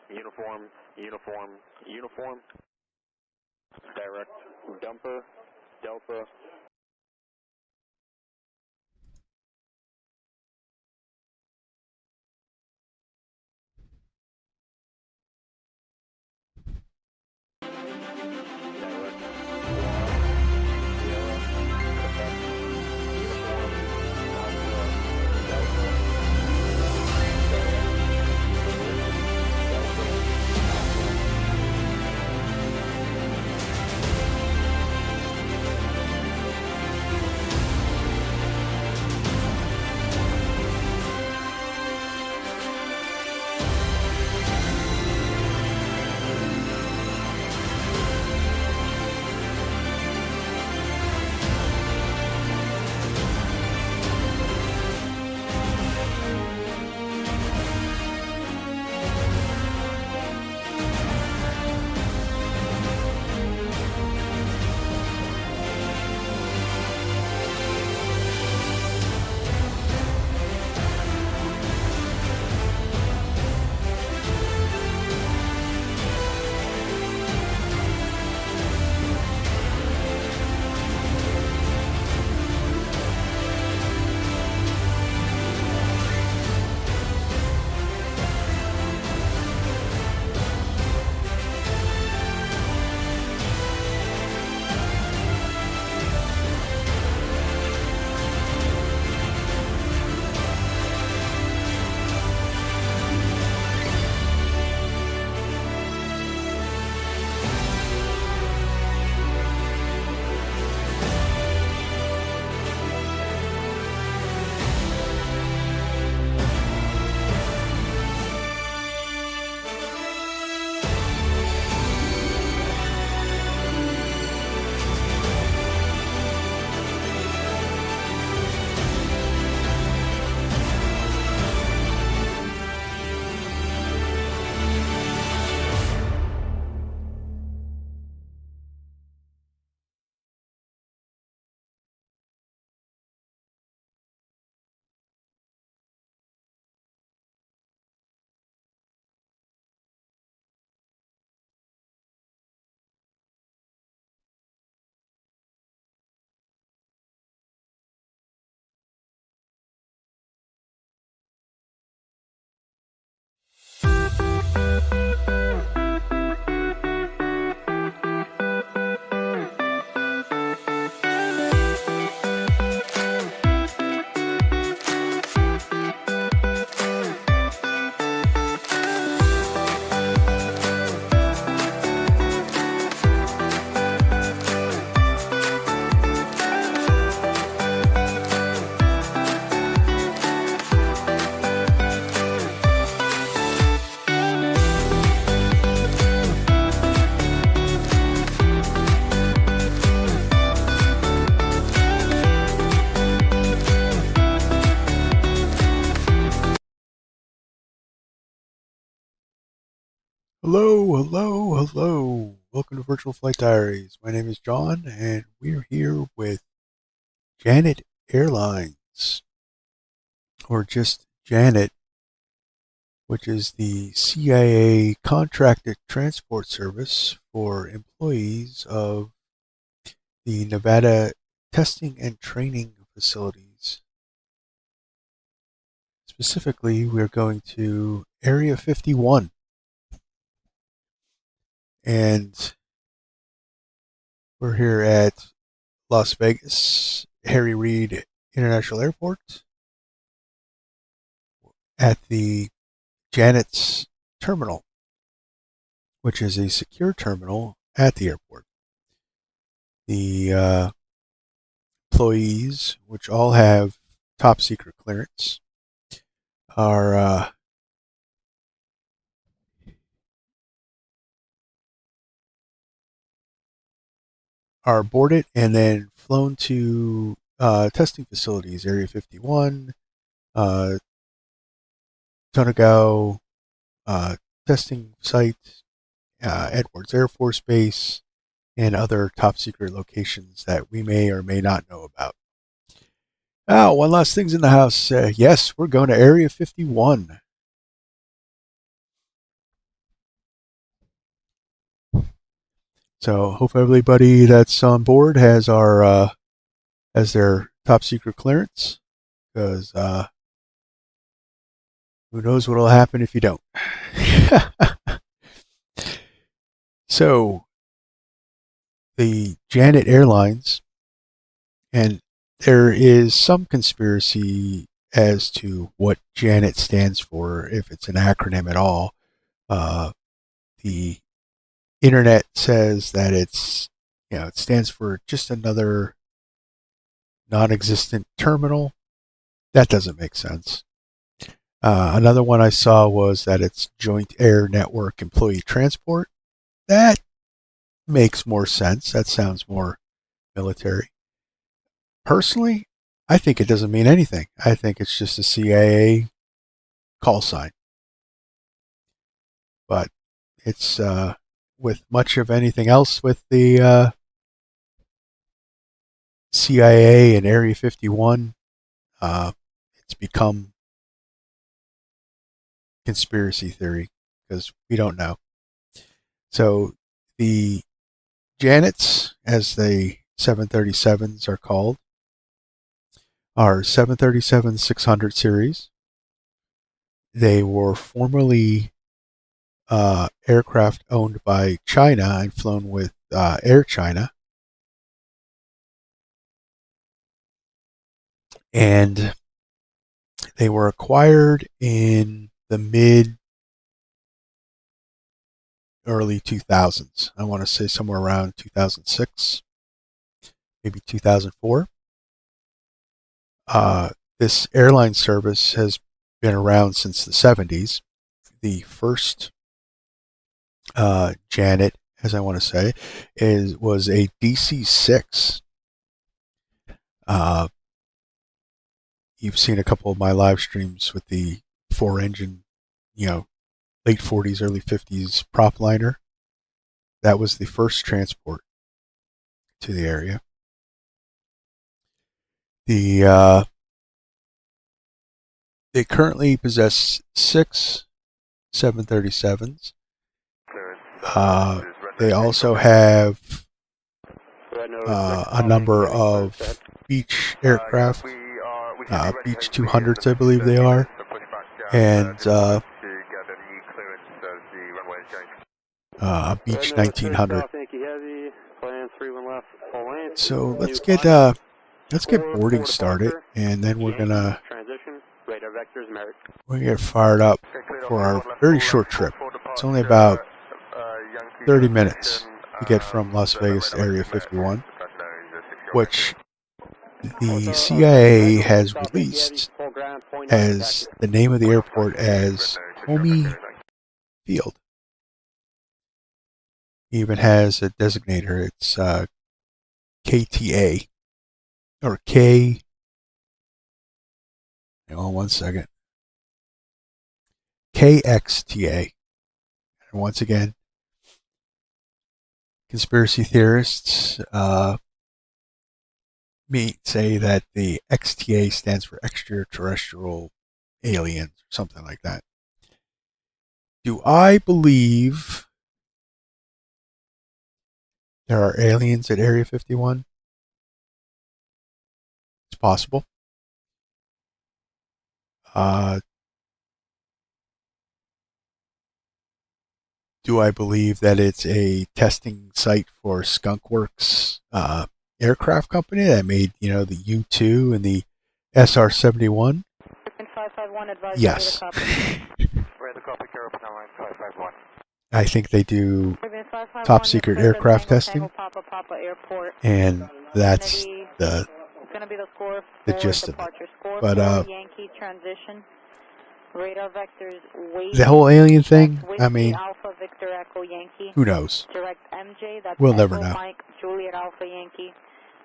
uniform, uniform, uniform, direct, dumper, delta. Hello, hello, hello. Welcome to Virtual Flight Diaries. My name is John, and we're here with Janet Airlines, or just Janet, which is the CIA contracted transport service for employees of the Nevada testing and training facilities. Specifically, we're going to Area 51. And we're here at Las Vegas, Harry Reid International Airport, at the Janet's Terminal, which is a secure terminal at the airport. The employees, which all have top secret clearance, are boarded and then flown to testing facilities, Area 51, Tonegao testing site, Edwards Air Force Base, and other top secret locations that we may or may not know about. Oh, one last thing's in the house. Yes, we're going to Area 51. So hope everybody that's on board has has their top secret clearance, because who knows what will happen if you don't. So the Janet Airlines, and there is some conspiracy as to what Janet stands for, if it's an acronym at all. The internet says that it stands for just another non-existent terminal. That doesn't make sense. Another one I saw was that it's Joint Air Network Employee Transport. That makes more sense. That sounds more military. Personally, I think it doesn't mean anything. I think it's just a CIA call sign. But it's with much of anything else with the CIA and Area 51, it's become conspiracy theory because we don't know. So the Janets, as the 737s are called, are 737-600 series. They were formerly aircraft owned by China and flown with Air China. And they were acquired in the early 2000s. I want to say somewhere around 2006, maybe 2004. This airline service has been around since the 70s. The first Janet, as I want to say, was a DC-6. You've seen a couple of my live streams with the 4-engine, late 40s, early 50s prop liner. That was the first transport to the area. They currently possess 6 737s. They also have a number of Beech aircraft, Beech 200s, I believe they are, and a Beech 1900. So let's get boarding started, and then we're gonna get fired up for our very short trip. It's only about 30 minutes to get from Las Vegas to Area 51, which the CIA has released as the name of the airport as Homey Field. It even has a designator. It's KTA, or K. Hang on one second. KXTA. And once again, conspiracy theorists say that the XTA stands for extraterrestrial aliens or something like that. Do I believe there are aliens at Area 51? It's possible. Do I believe that it's a testing site for Skunk Works aircraft company that made, the U-2 and the SR-71? Yes. I think they do top secret aircraft testing, and that's the gist of it. But the whole alien thing, I mean, who knows? We'll never know.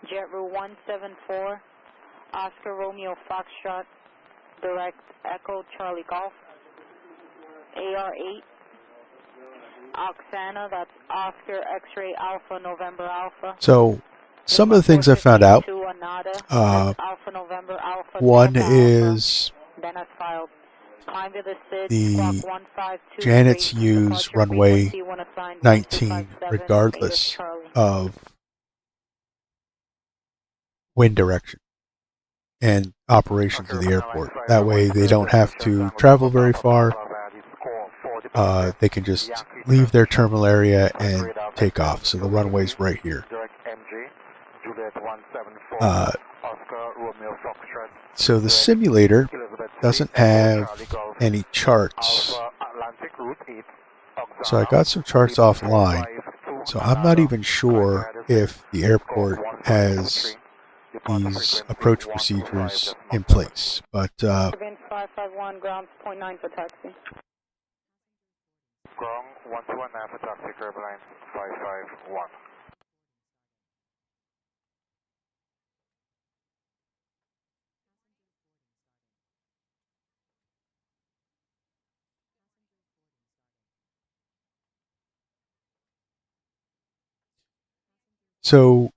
JetRue 174, Oscar Romeo Foxtrot, direct Echo Charlie Golf, AR8, Oksana, that's Oscar X-Ray Alpha November Alpha. So, some of the things I found out, one is the Janets use runway 19 regardless of wind direction and operations of the airport. That way they don't have to travel very far. They can just leave their terminal area and take off. So the runway's right here. So the simulator doesn't have any charts. So I got some charts offline. So I'm not even sure if the airport has these approach procedures in place. But 551, ground 0.9 for taxi. Ground 121 for taxi, Airlines 551. so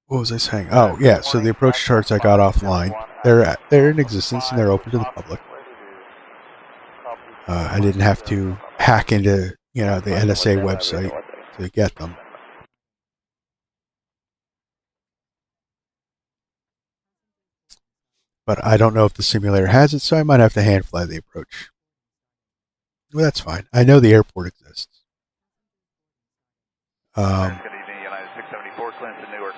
what was I saying? Oh yeah, so the approach charts I got offline, they're in existence and they're open to the public. I didn't have to hack into the NSA website to get them. But I don't know if the simulator has it, so I might have to hand fly the approach. Well, that's fine. I know the airport exists. Good evening, United 674, clearance to Newark.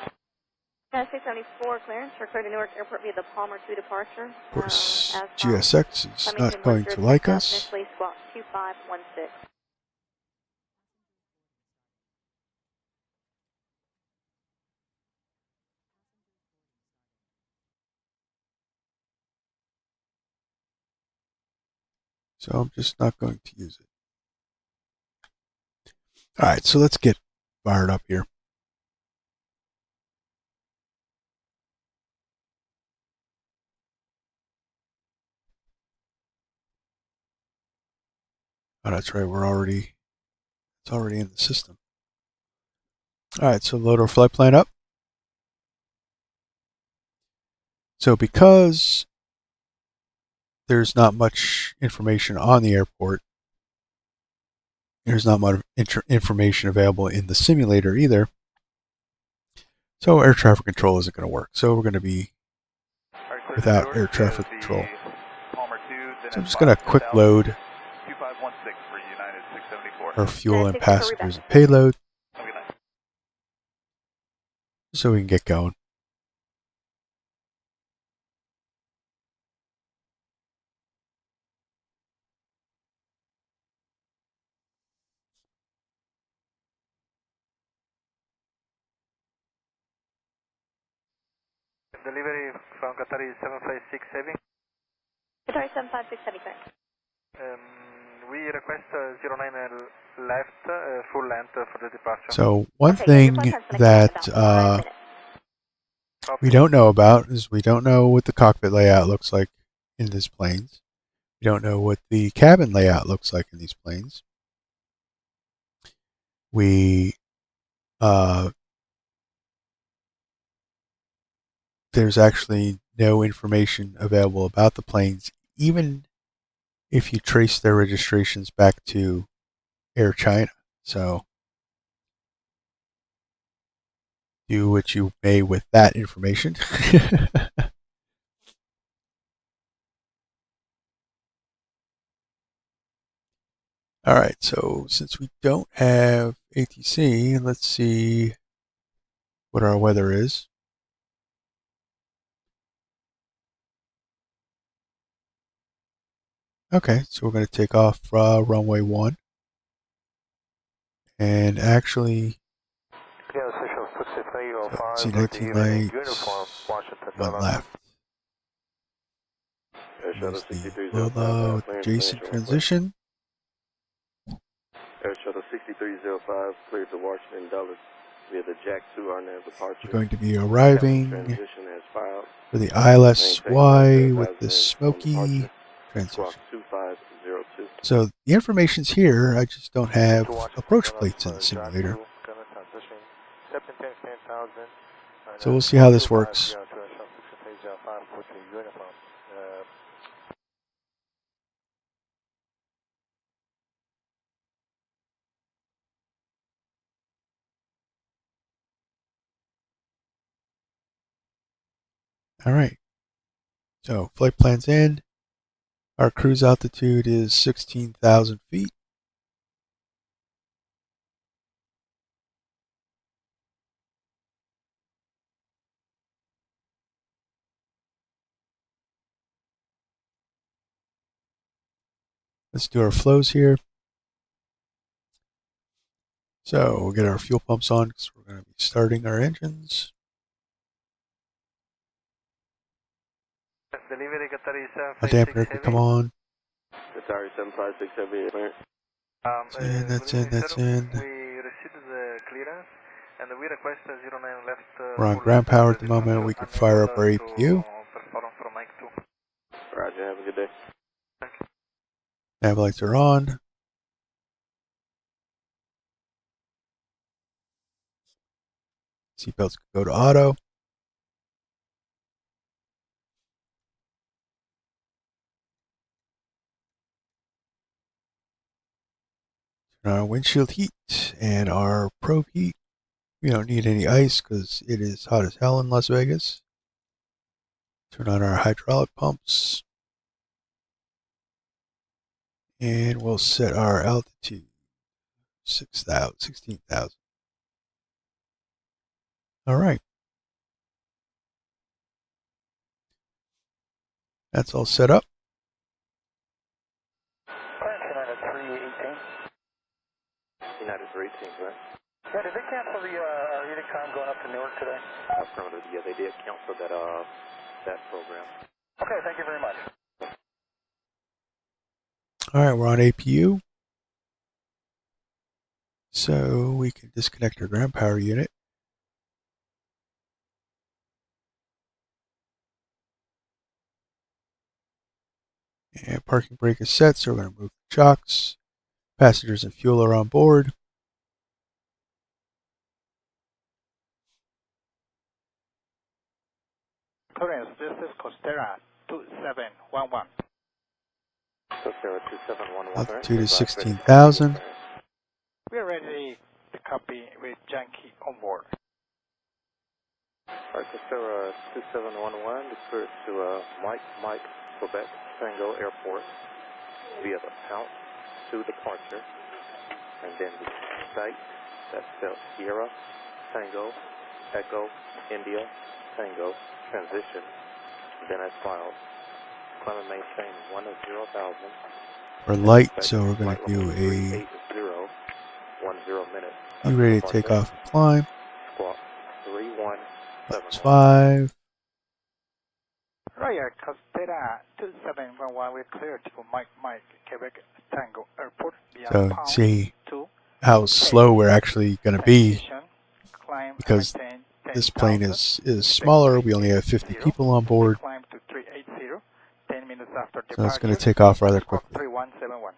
United 674, clearance for clear to Newark Airport via the Palmer 2 departure. Of course, GSX is not going to like us. Initially, squawk 2516. So I'm just not going to use it. All right, so let's get fired up here. Oh, that's right. It's already in the system. All right, so load our flight plan up. So because there's not much information on the airport, there's not much information available in the simulator either. So air traffic control isn't going to work. So we're going to be without air traffic control. So I'm just going to quick load our fuel and passengers and payload so we can get going. Delivery from Qatar is 756 Qatar 756 heavy, correct. We request 09 left, full length for the departure. So one thing that we don't know about is we don't know what the cockpit layout looks like in these planes. We don't know what the cabin layout looks like in these planes. There's actually no information available about the planes, even if you trace their registrations back to Air China. So do what you may with that information. All right, so since we don't have ATC, let's see what our weather is. Okay, so we're going to take off runway 1. And actually, so see 19 lights, 1 left. Use the low with adjacent transition. Air Shuttle 6305 cleared to Washington Dulles via the Jack 2 RNAV departure. We're going to be arriving for the ILS-Y with the smoky transition. So the information's here, I just don't have approach plates in the simulator. So we'll see how this works. All right. So flight plan's in. Our cruise altitude is 16,000 feet. Let's do our flows here. So we'll get our fuel pumps on because we're going to be starting our engines. Delivery Qatari A 756 dampener can Heavy. come on. Qatari 756 Heavy, clearance. That's in, Good evening, that's sir. in. We received the clearance and we request 09 left We're on full ground left power for at the moment. departure, We can unable fire up our to APU. perform from Mike 2. Roger, have a good day. Thank you. Nav lights are on. Seatbelts can go to auto. Turn on our windshield heat and our probe heat. We don't need any ice because it is hot as hell in Las Vegas. Turn on our hydraulic pumps. And we'll set our altitude 16,000. All right. That's all set up. United 318. United 318, correct? Yeah, did they cancel the Arctic time going up to Newark today? Affirmative, yeah, they did cancel that program. Okay, thank you very much. All right, we're on APU. So we can disconnect our ground power unit. And parking brake is set, so we're going to move the chocks. Passengers and fuel are on board. Clearance, this is Costera 2711. Costera 2711, Altitude is 16,000. We are ready to copy with Yankee on board. Alright, Costera 2711, defer to Mike, Quebec, Tango Airport via the Pounce to departure, and then the site that's spelled Sierra, Tango, Echo, India, Tango, transition, then as filed. Climb and maintain 10,000. We're light, so we're going to do a 10 minutes. be ready to take off and climb. Squawk 3171. Flaps 5. Roger, Costera 2711, we're clear to Mike, Quebec, Tango Airport via So you can Pounce see to how slow we're actually going to be transition, climb because and maintain this plane 10,000. is smaller. We only have 50 people on board, Climb to 380, 10 minutes after so it's going to departure. take off rather Squawk quickly. 3171.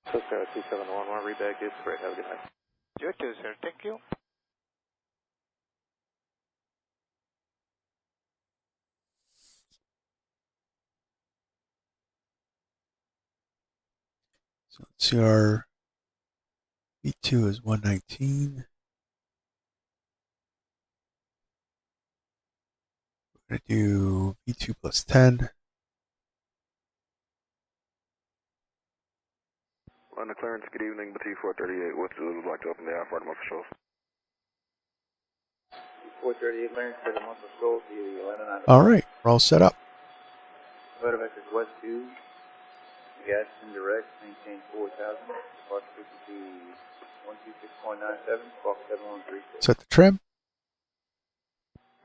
Costera 2711, rebag is correct. Have a good night. You too, sir. Thank you. So let's see, our V2 is 119. We're going to do V2 plus 10. On the clearance, good evening, Batiste 438. What would like to open the air for the monthly shows? 438 clearance for the monthly shows, the Atlanta. All right, we're all set up. Weather vectors west 2, gas indirect, maintain 4,000, spark frequency 126.97, spark 7136. Set the trim.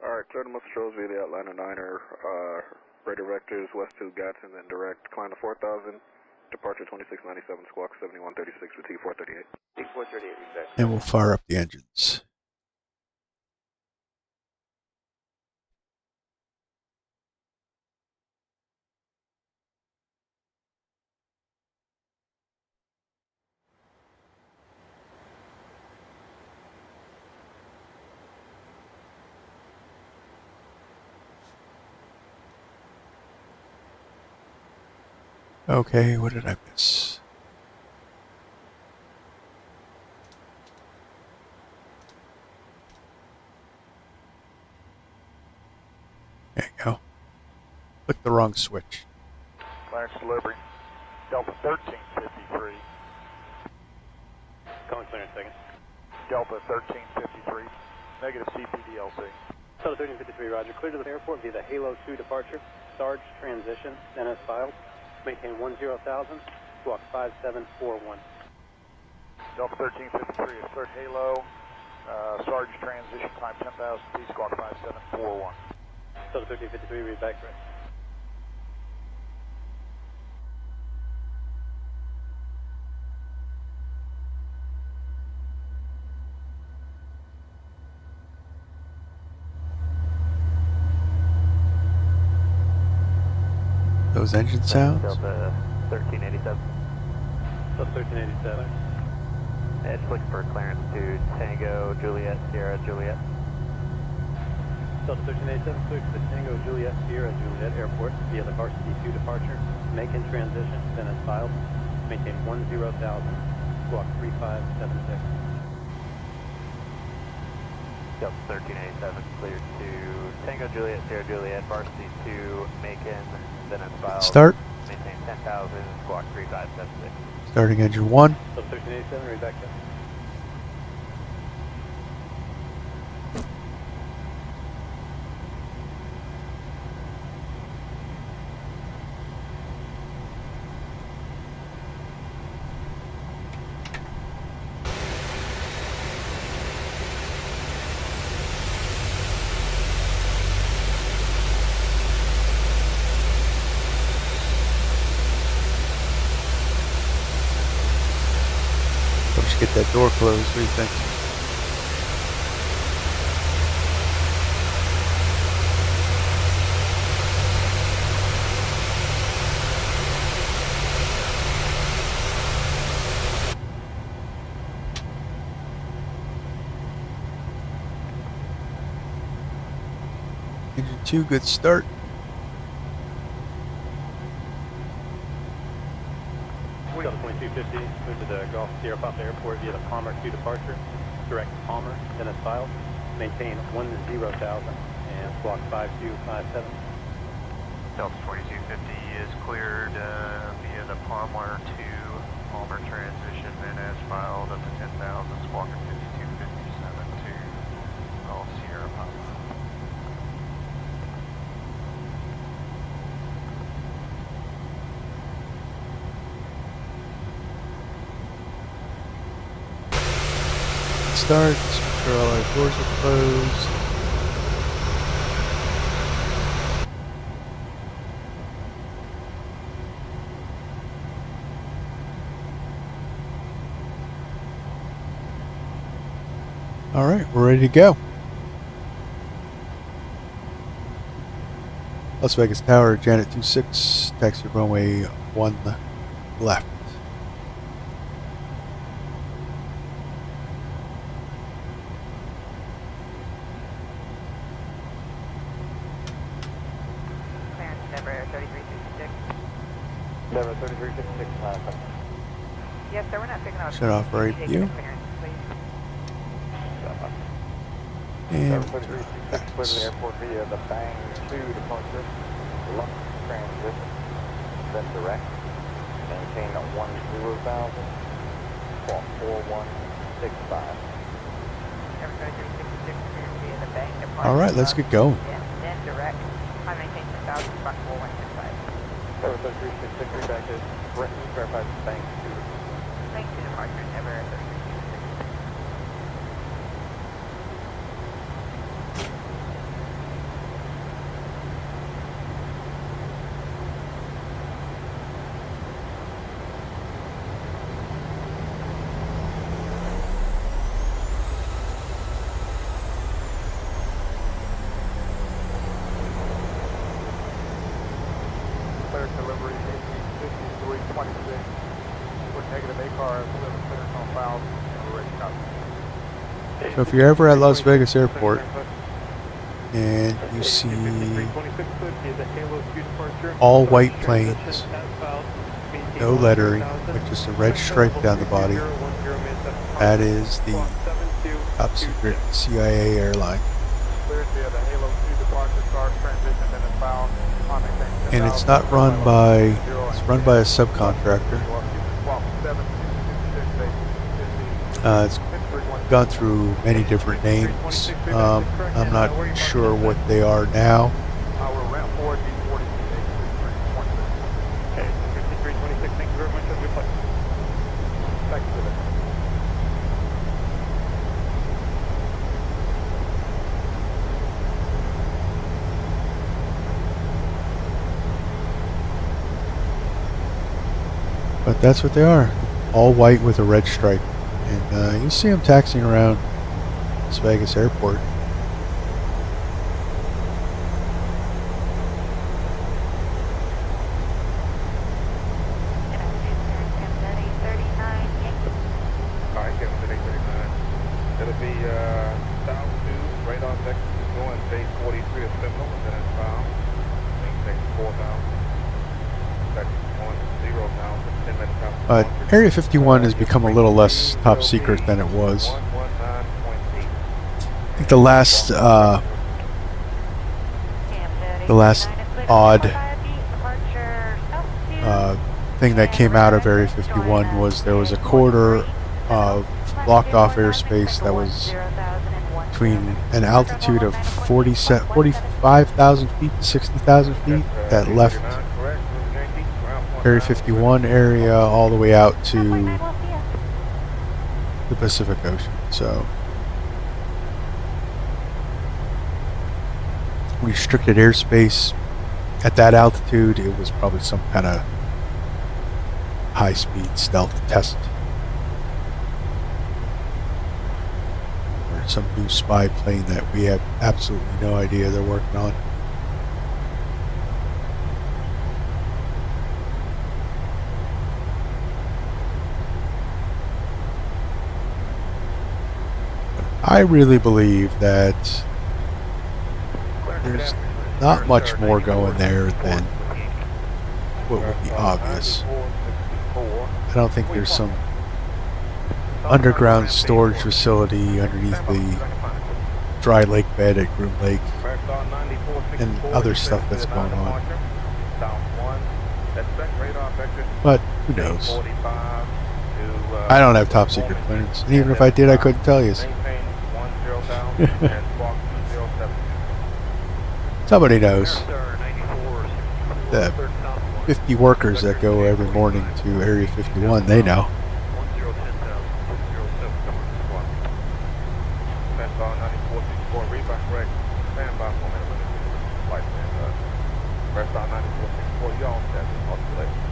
Alright, clear the monthly shows via the Atlanta 9er, radar vectors west 2, Gatson, then direct, climb to 4,000, departure 2697, squawk 7136 with T438. T438, exactly. And we'll fire up the engines. Okay, what did I miss? There you go. Click the wrong switch. Clearance delivery. Delta 1353. Calling clearance second. Delta 1353. Negative CPDLC. Delta 1353, roger. Clear to the airport via the Halo 2 departure. Sarge transition, NS filed. Maintain 10,000, squawk 5741. Delta 1353 is cleared Halo. Sarge transition, climb 10,000 feet, squawk 5741. Delta 1353, read back correct. Those engine sounds. Delta 1387. Delta 1387. Edge flick for clearance to Tango, Juliet, Sierra, Juliet. Delta 1387, cleared to Tango, Juliet, Sierra, Juliet Airport via the Varsity 2 departure. Make in transition, then as filed. Maintain 10,000, squawk 3576. Delta 1387, cleared to Tango, Juliet, Sierra, Juliet, Varsity 2, Macon, then as filed. Start. Maintain 10,000, squawk 3576. Starting engine 1. Delta 1387, read back up. Let's get that door closed. What do you think? Engine 2, good start. Delta 2250, move to the Gulf Sierra Papa Airport via the Palmer 2 departure. Direct to Palmer, then as filed. Maintain 10,000 and squawk 5257. Delta 2250 is cleared via the Palmer 2 Palmer transition, then as filed up to 10,000, squawk 5257 to Gulf Sierra Papa. Start. Just make sure all our doors are closed. All right, we're ready to go. Las Vegas Tower, Janet 26, taxi runway 1 left. Number 3356. Number 3356, Yes, sir, we're not picking up. Shut off right view. Clearance, please. And Delta 3356, clear to the airport via the Bang 2 departure. Lux transition, then direct. Maintain 10,000, squawk 4165. Number 3356, clearance via the bank departure. all right, let's get going. Yeah, then direct. I maintain 10,000, squawk 4165. Delta 3356, read back to Britain, verify the Bang 2 departure. Bank 2 departure, number 3356. Cleared delivery 5326. With negative ACAR, delivered clearance on file, and we're ready to copy. So if you're ever at Las Vegas Airport and you see all white planes, no lettering, but just a red stripe down the body, that is the top secret CIA airline. Cleared via the Halo 2 departure, start transition, then it's found on maintain 10,000. And it's not run by, it's run by a subcontractor. It's gone through many different names. I'm not sure what they are now. Okay, 5326, thank you very much. Have a good flight. Thank you for that. But that's what they are. All white with a red stripe. And you see them taxiing around Las Vegas airport. Alright, Kevin, 839. It'll be south to right on deck, going base 43 of Seminole, and then it's found. Maintain 4,000. That's 10,000, 10 minutes out. But Area 51 has become a little less top secret than it was. I think the last odd thing that came out of Area 51 was there was a corridor of blocked off airspace that was between an altitude of 45,000 feet to 60,000 feet that left Area 51 area all the way out to the Pacific Ocean. So restricted airspace at that altitude. It was probably some kind of high-speed stealth test or some new spy plane that we have absolutely no idea they're working on. I really believe that there's not much more going there than what would be obvious. I don't think there's some underground storage facility underneath the dry lake bed at Groom Lake and other stuff that's going on. But who knows? I don't have top secret clearance, and even if I did, I couldn't tell you. Somebody knows. The 50 workers that go every morning to Area 51, they know.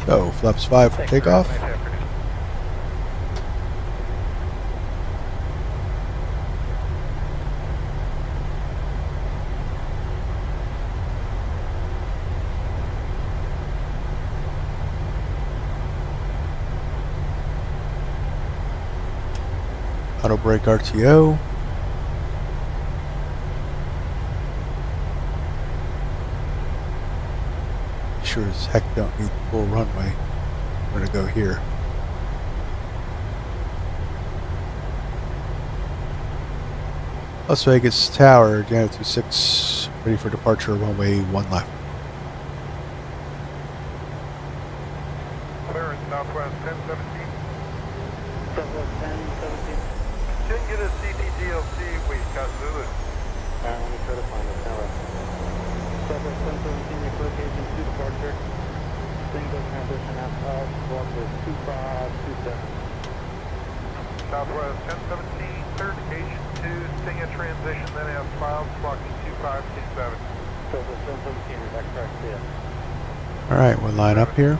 So, flaps 5 for takeoff. Auto brake RTO. Sure as heck don't need the full runway. I'm gonna go here. Las Vegas Tower, Janet 26, ready for departure, runway 1 left. Clearance Southwest 1017. Southwest 1017. Didn't get a CTDLC, we got Zulu. Let me try to find the tower. Southwest 1017, your clear gauge to departure. Single transition out, block is 2527. Southwest 1017, clear gauge to sting a transition, then as filed, blocking 2527. Southwest 1017, back track clear. Alright, we'll line up here.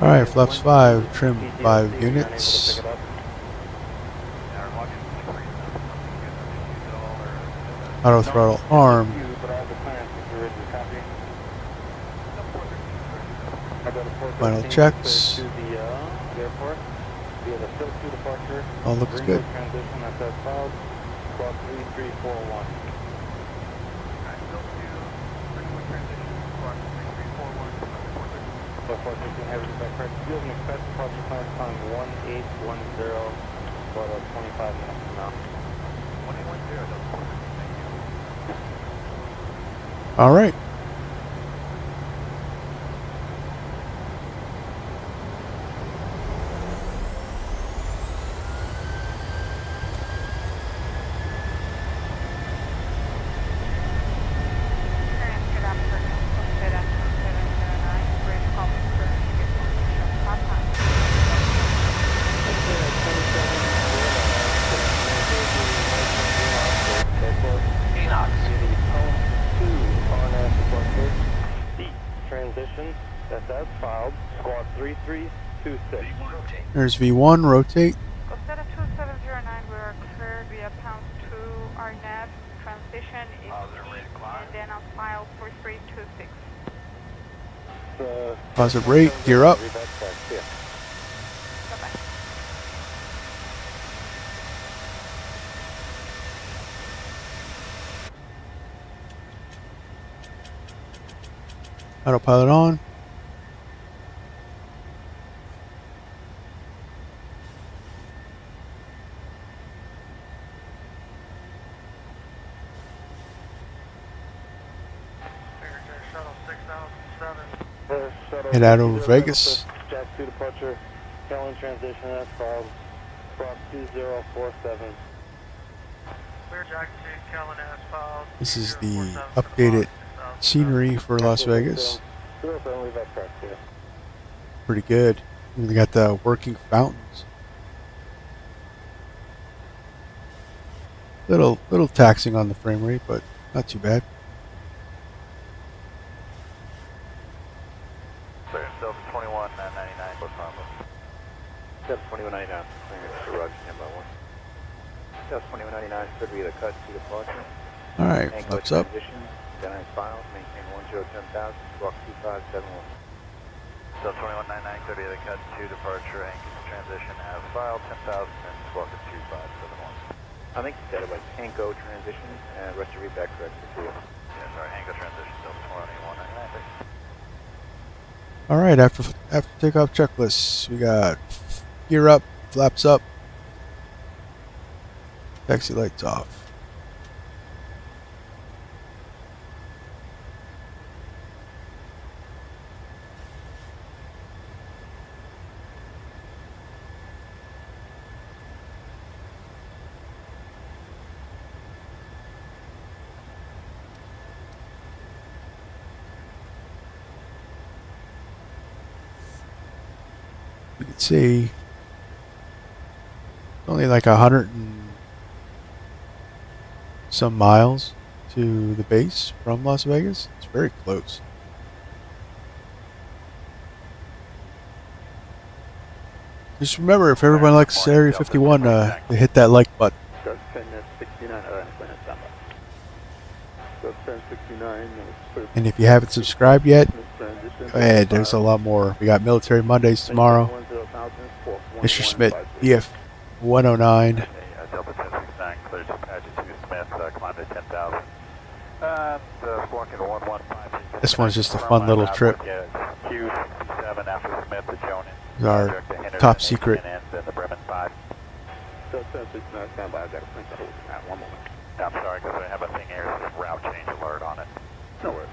Alright, flaps 5, trim 5 units. Auto throttle arm. Final checks. All looks good. squawk 3341. Have you back correct? Fuel and express departure plan time 1810 for 25 minutes from now. 1810. All right. That's filed. Squad 3326. There's V1, rotate. Costa 2709, we are cleared via pound 2, our nav transition is and then on file 4326. Positive rate, gear up. Bye-bye. Autopilot on. Head out over Vegas. Jack 2 departure, Kellen transition, that's filed. Squawk 2047. Jack 2, Kellen has filed. This is the updated scenery for Las Vegas. Pretty good. We got the working fountains. Little taxing on the frame rate, but not too bad. Delta 2199, what's wrong with Delta 2199, clearance to Roger, stand by 1. Delta 2199, could be the cut to departure. Alright, flaps up. Transition, Airlines files, maintain 1010,000, squawk 2571. Delta 2199, could be the cut to departure, anchor transition, have filed 10,000 and squawk at 2571. I think you said it was Hanko transition, and rest of read back correct for you. Yeah, sorry, Hanko transition, Delta 2199, thanks. Alright, after takeoff checklists, we got gear up, flaps up, taxi lights off. You can see it's only like 100 and some miles to the base from Las Vegas. It's very close. Just remember, if everyone likes Area 51, hit that like button. And if you haven't subscribed yet, go ahead. There's a lot more. We got Military Mondays tomorrow. Mr. Smith, EF 109. Delta 1069, clear to Apache 2 Smith, climb to 10,000. Squawking 115. This one's just a fun little trip. Q7 after Smith to Jonan. It's our top secret. I'm sorry, because I have a thing here, route change alert on it. No worries.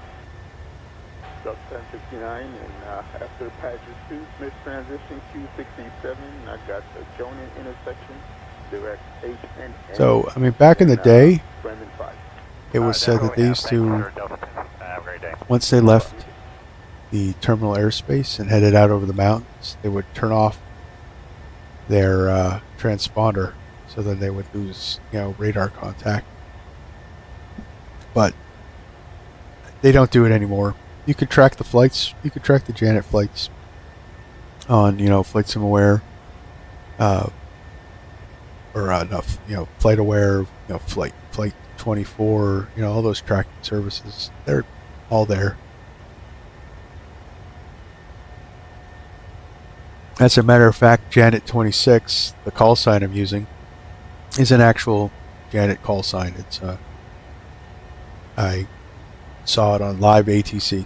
Delta 1069, and after Apache 2 Smith transition, Q67, I got the Jonan intersection, direct H and N. So, I mean, back in the day, Brandon 5. it was said that they used to, once they left the terminal airspace and headed out over the mountains, they would turn off their transponder, so then they would lose, radar contact. But they don't do it anymore. You could track the flights. You could track the Janet flights on, Flight SimAware, or enough, Flight Aware, Flight 24, all those tracking services. They're all there. As a matter of fact, Janet 26, the call sign I'm using, is an actual Janet call sign. It's I saw it on live ATC.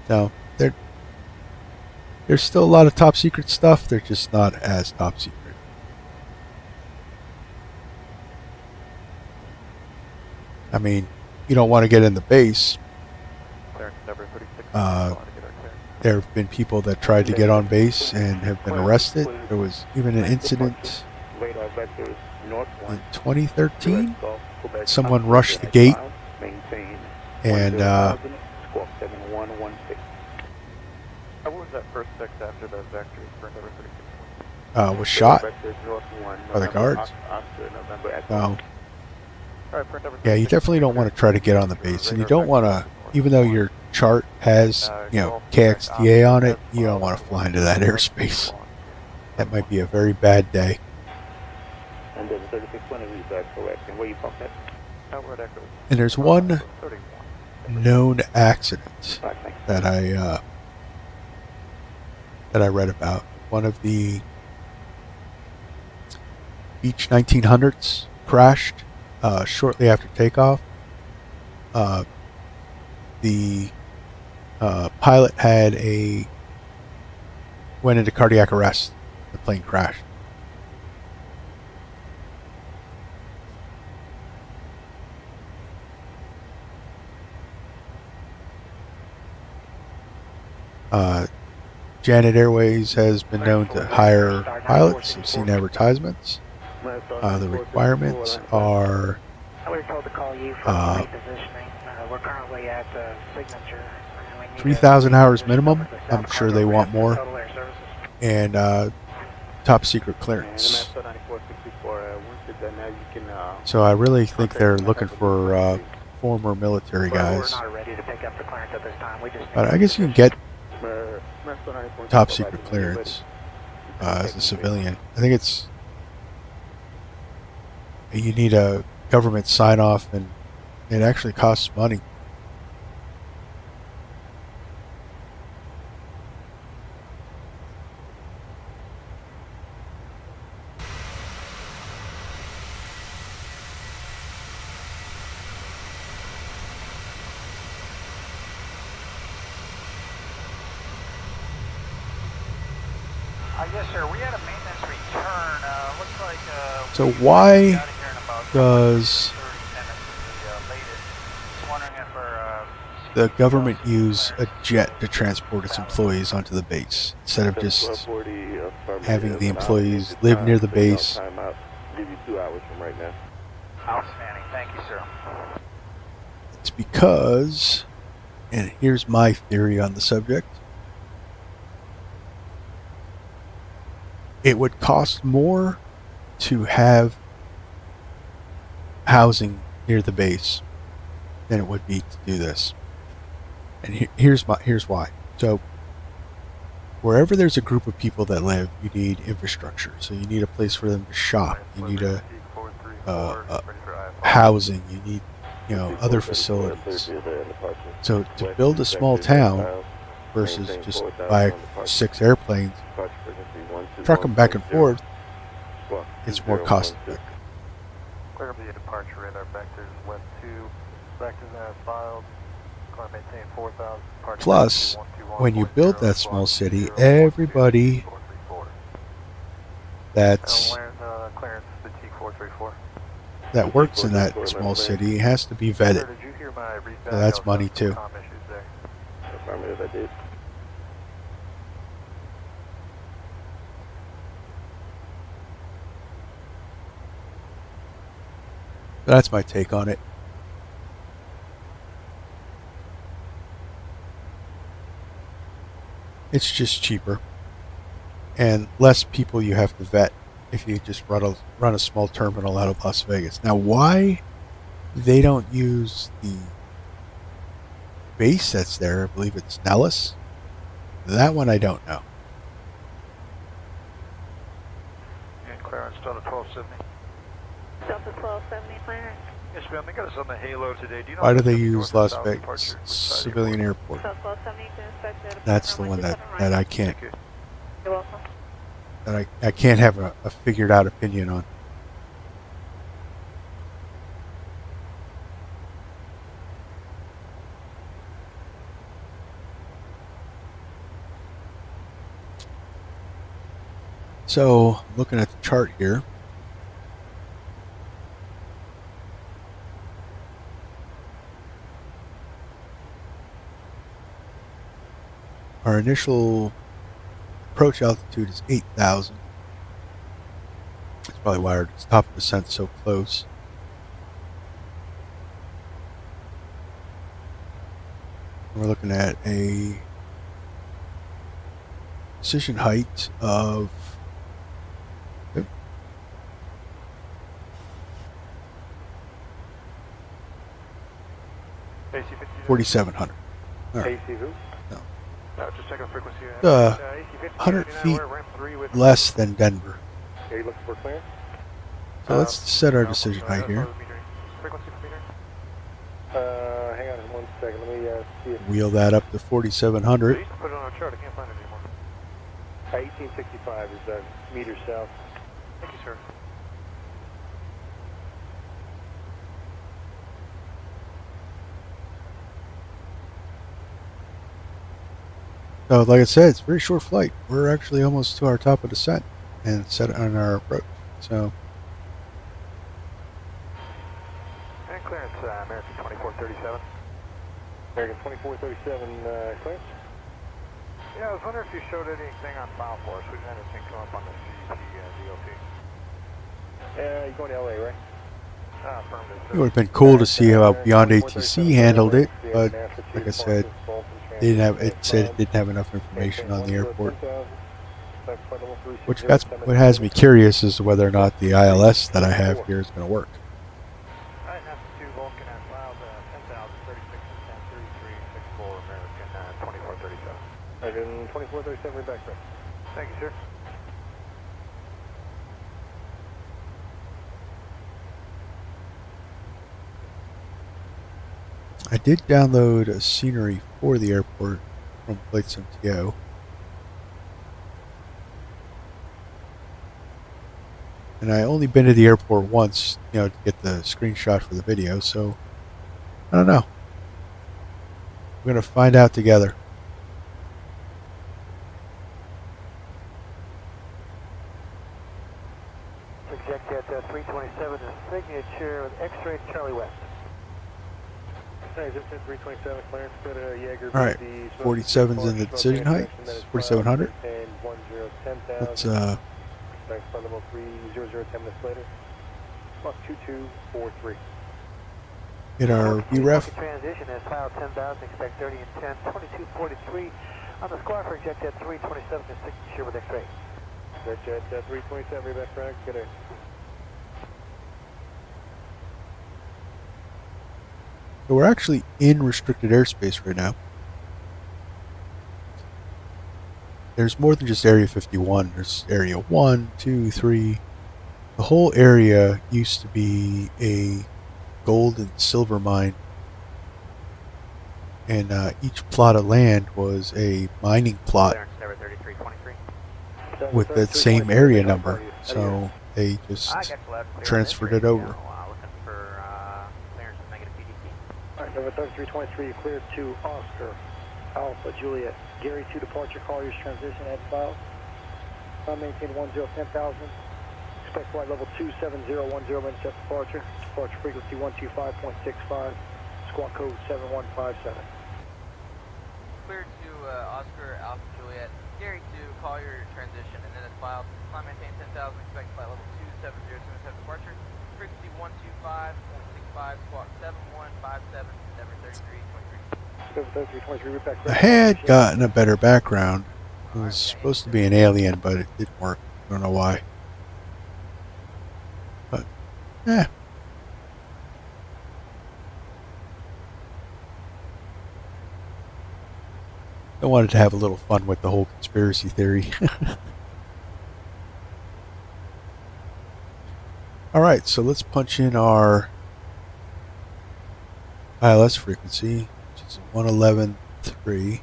Now, there's still a lot of top secret stuff. They're just not as top secret. I mean, you don't want to get in the base. There have been people that tried to get on base and have been arrested. There was even an incident in 2013. Someone rushed the gate and was shot by the guards. So, yeah, you definitely don't want to try to get on the base, and you don't want to, even though your chart has, you know, KXTA on it, you don't want to fly into that airspace. That might be a very bad day. And there's one known accident that I read about. One of the Beech 1900s crashed shortly after takeoff. The pilot went into cardiac arrest. The plane crashed. Janet Airways has been known to hire pilots. I've seen advertisements. The requirements are 3,000 hours minimum. I'm sure they want more. And top secret clearance. So I really think they're looking for former military guys. But I guess you can get top secret clearance as a civilian. I think you need a government sign off, and it actually costs money. Yes, sir. We had a maintenance return. Looks like so why does the government use a jet to transport its employees onto the base instead of just having the employees live near the base? Outstanding. Thank you, sir. It's because, and here's my theory on the subject, it would cost more to have housing near the base than it would be to do this. And here's why. So wherever there's a group of people that live, you need infrastructure. So you need a place for them to shop. You need a housing. You need, you know, other facilities. So to build a small town versus just buy 6 airplanes, truck them back and forth, it's more cost effective. Clear via departure radar vectors west 2, vectors as filed, climb maintain 4,000. Plus, when you build that small city, everybody that works in that small city has to be vetted. So that's money too. Affirmative, I did. That's my take on it. It's just cheaper and less people you have to vet if you just run a small terminal out of Las Vegas. Now, why they don't use the base that's there, I believe it's Nellis, that one I don't know. And clearance Delta 1270. Delta 1270 clearance. Yes, ma'am. They got us on the Halo today. Do you know Why do they use Las Vegas civilian airport? Delta 1270 to inspect That's the one that I can't. You're welcome. That I can't have a figured out opinion on. So, looking at the chart here, our initial approach altitude is 8,000. That's probably why our top of descent is so close. We're looking at a decision height of 4,700. Right. AC who? No. Just checking frequency. AC 100 feet less than Denver. Are you looking for clearance? So let's set our decision height here. Frequency for meter? Hang on 1 second. Let me see if... Wheel that up to 4,700. I used to put it on our chart. I can't find it anymore. 1865 is meters south. Thank you, sir. So, like I said, it's a very short flight. We're actually almost to our top of descent and set on our approach. So, And clearance, American 2437. American 2437 clearance. Yeah, I was wondering if you showed anything on file for us. We didn't have anything come up on the CET DOT. You're going to LA, right? it would have been cool to see how Beyond ATC handled it, but like I said, they didn't have. It said it didn't have enough information on the airport. Which that's what has me curious as to whether or not the ILS that I have here is going to work. I have to Vulcan at filed 10,036 1033 64 American 2437. American 2437, back there. Thank you, sir. I did download a scenery for the airport from FlightSim. And I only been to the airport once, to get the screenshot for the video, so I don't know. We're going to find out together. Project at 327 is signature with X-ray Charlie West. Hey, this is 327 clearance. Go to Jaeger. All right, 47's in the decision height. 4,700. And 10,000. Let's Next flight level 300, 10 minutes later. Plus 2243. get our VREF. Transition is file 10,000, expect 30 and 10, 2243. On the squawk for Jet 327 is signature with X-ray. Jet 327, back track. Get a... So we're actually in restricted airspace right now. There's more than just Area 51. There's Area 1, 2, 3. The whole area used to be a gold and silver mine. And each plot of land was a mining plot with that same area number. So they just transferred it over. Number 3323, cleared to Oscar, Alpha, Juliet. Gary 2 departure, call your transition at file. Maintain 10,000. Expect flight level 27010 minutes at departure. Departure frequency 125.65. Squawk code 7157. Cleared to Oscar, Alpha, Juliet. Gary 2, call your transition and then it's filed. Climb maintain 10,000. Expect flight level 270 minutes at departure. Frequency 125.65. Squawk 7157. I had gotten a better background. It was supposed to be an alien, but it didn't work. I don't know why. But, I wanted to have a little fun with the whole conspiracy theory. Alright, so let's punch in our ILS frequency, which is 111.3.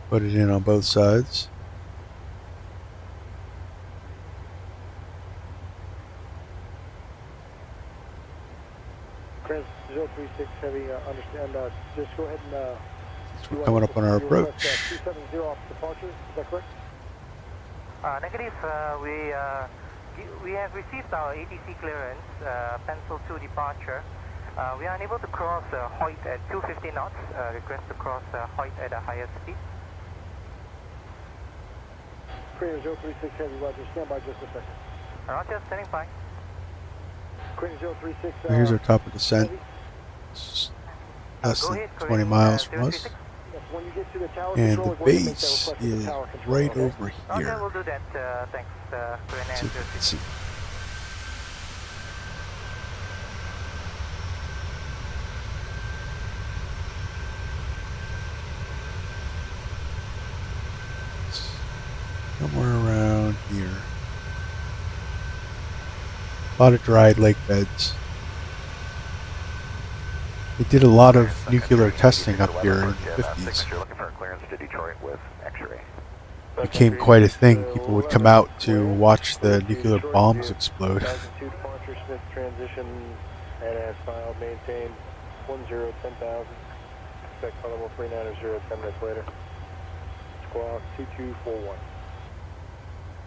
Put it in on both sides. Chris 036 Heavy, understand, just go ahead and, we're coming up on our approach. 270 off departure, is that correct? Negative, we have received our ATC clearance, pencil 2 departure. We are unable to cross Hoyt at 250 knots, request to cross Hoyt at a higher speed. Crane 036 Heavy, Roger, stand by just a second. Roger, standing by. Crane 036, Here's our top of descent. Less than 20 miles from us. When you get to the tower And control, the base is right over Roger, here. we'll do that, thanks, So you can see. Somewhere around here. A lot of dried lake beds. They did a lot of nuclear testing up here in the 50s. You're looking for a clearance to Detroit with X-ray. It became quite a thing. People would come out to watch the nuclear bombs explode. 2002 departure, Smith transition, and as filed, maintain 1010,000. Expect flight level 390, 10 minutes later. Squawk 2241.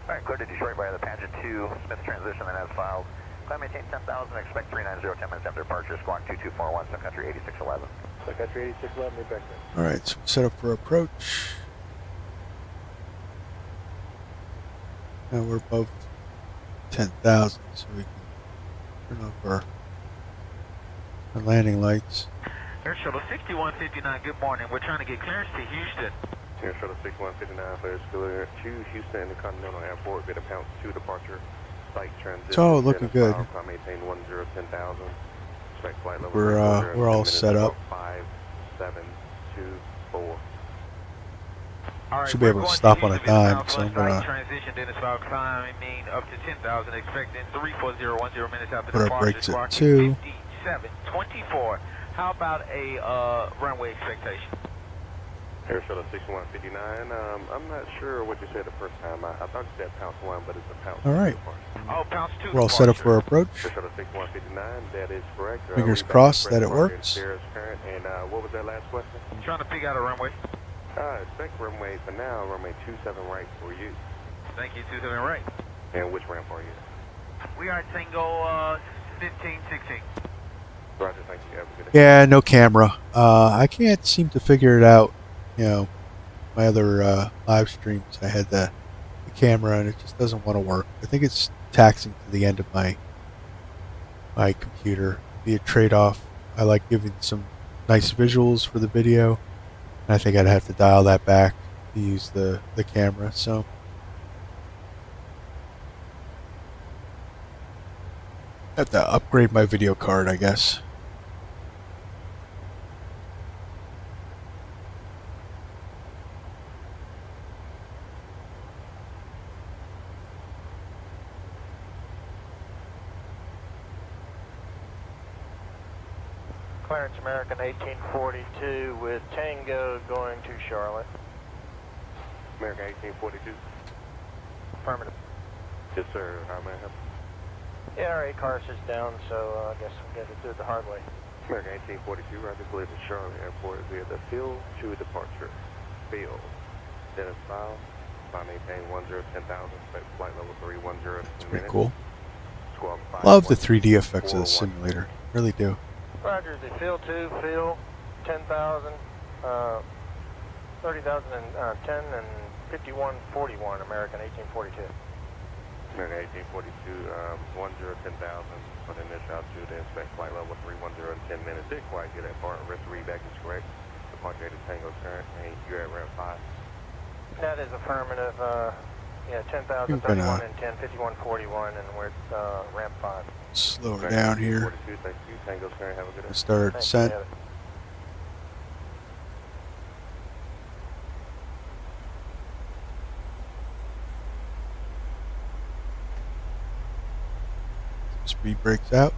Alright, clear to Detroit by the Pageant 2, Smith transition, and as filed. Climb maintain 10,000, expect 390, 10 minutes after departure, squawk 2241, Sun Country 8611. Sun Country 8611, be back there. Alright, so set up for approach. Now we're above 10,000, so we can turn off our landing lights. Air Shuttle 6159, good morning. We're trying to get clearance to Houston. Air Shuttle 6159, clear to Houston Intercontinental Airport, bit of pounce 2 departure, site transition. So looking good. Climb maintain 1010,000, expect flight level. We're all set up. 5, 7, 2, 4. Right, should be able to stop on a dime, so I'm gonna transition, then it's about climbing up to 10,000, expecting 34010 minutes after put our departure, brakes at squawk 2. 5724. How about a runway expectation? Air Shuttle 6159, I'm not sure what you said the first time. I thought you said pounce 1, but it's a pounce 2. Alright. Oh, pounce 2. We're all set up for approach. Air Shuttle 6159, that is correct. Fingers crossed that it works. Current, and what was that last question? Trying to pick out a runway. Expect runway for now, runway 27 right for you. Thank you, 27 right. And which ramp are you? We are Tango 1516. Roger, thank you. Have a good day. Yeah, no camera. I can't seem to figure it out. You know, my other live streams, I had the camera and it just doesn't want to work. I think it's taxing to the end of my computer. Be a trade-off. I like giving some nice visuals for the video. I think I'd have to dial that back to use the camera. So have to upgrade my video card, I guess. Clarence American 1842 with Tango going to Charlotte. American 1842. Affirmative. Yes, sir. How may I help? Yeah, our ACARS is down, so I guess we got to do it the hard way. American 1842, Roger, clear to Charlotte Airport via the field to departure. Field. Dennis File. Climb maintain 1010,000, flight level 310. Pretty cool. Love the 3D effects of the simulator. Really do. Roger, the field 2, field 10,000, 30,010 and 5141, American 1842. American 1842, 1010,000 for the initial altitude to inspect flight level 310 in 10 minutes. Didn't quite get that far. Rest readback is correct. Departure to Tango current, and you're at ramp 5. That is affirmative. Yeah, 10,000, 31 and 10, 5141, and we're at ramp 5. Slow her down here. 42, thank you. Tango current, have a good day. Start our descent. Speed brakes out.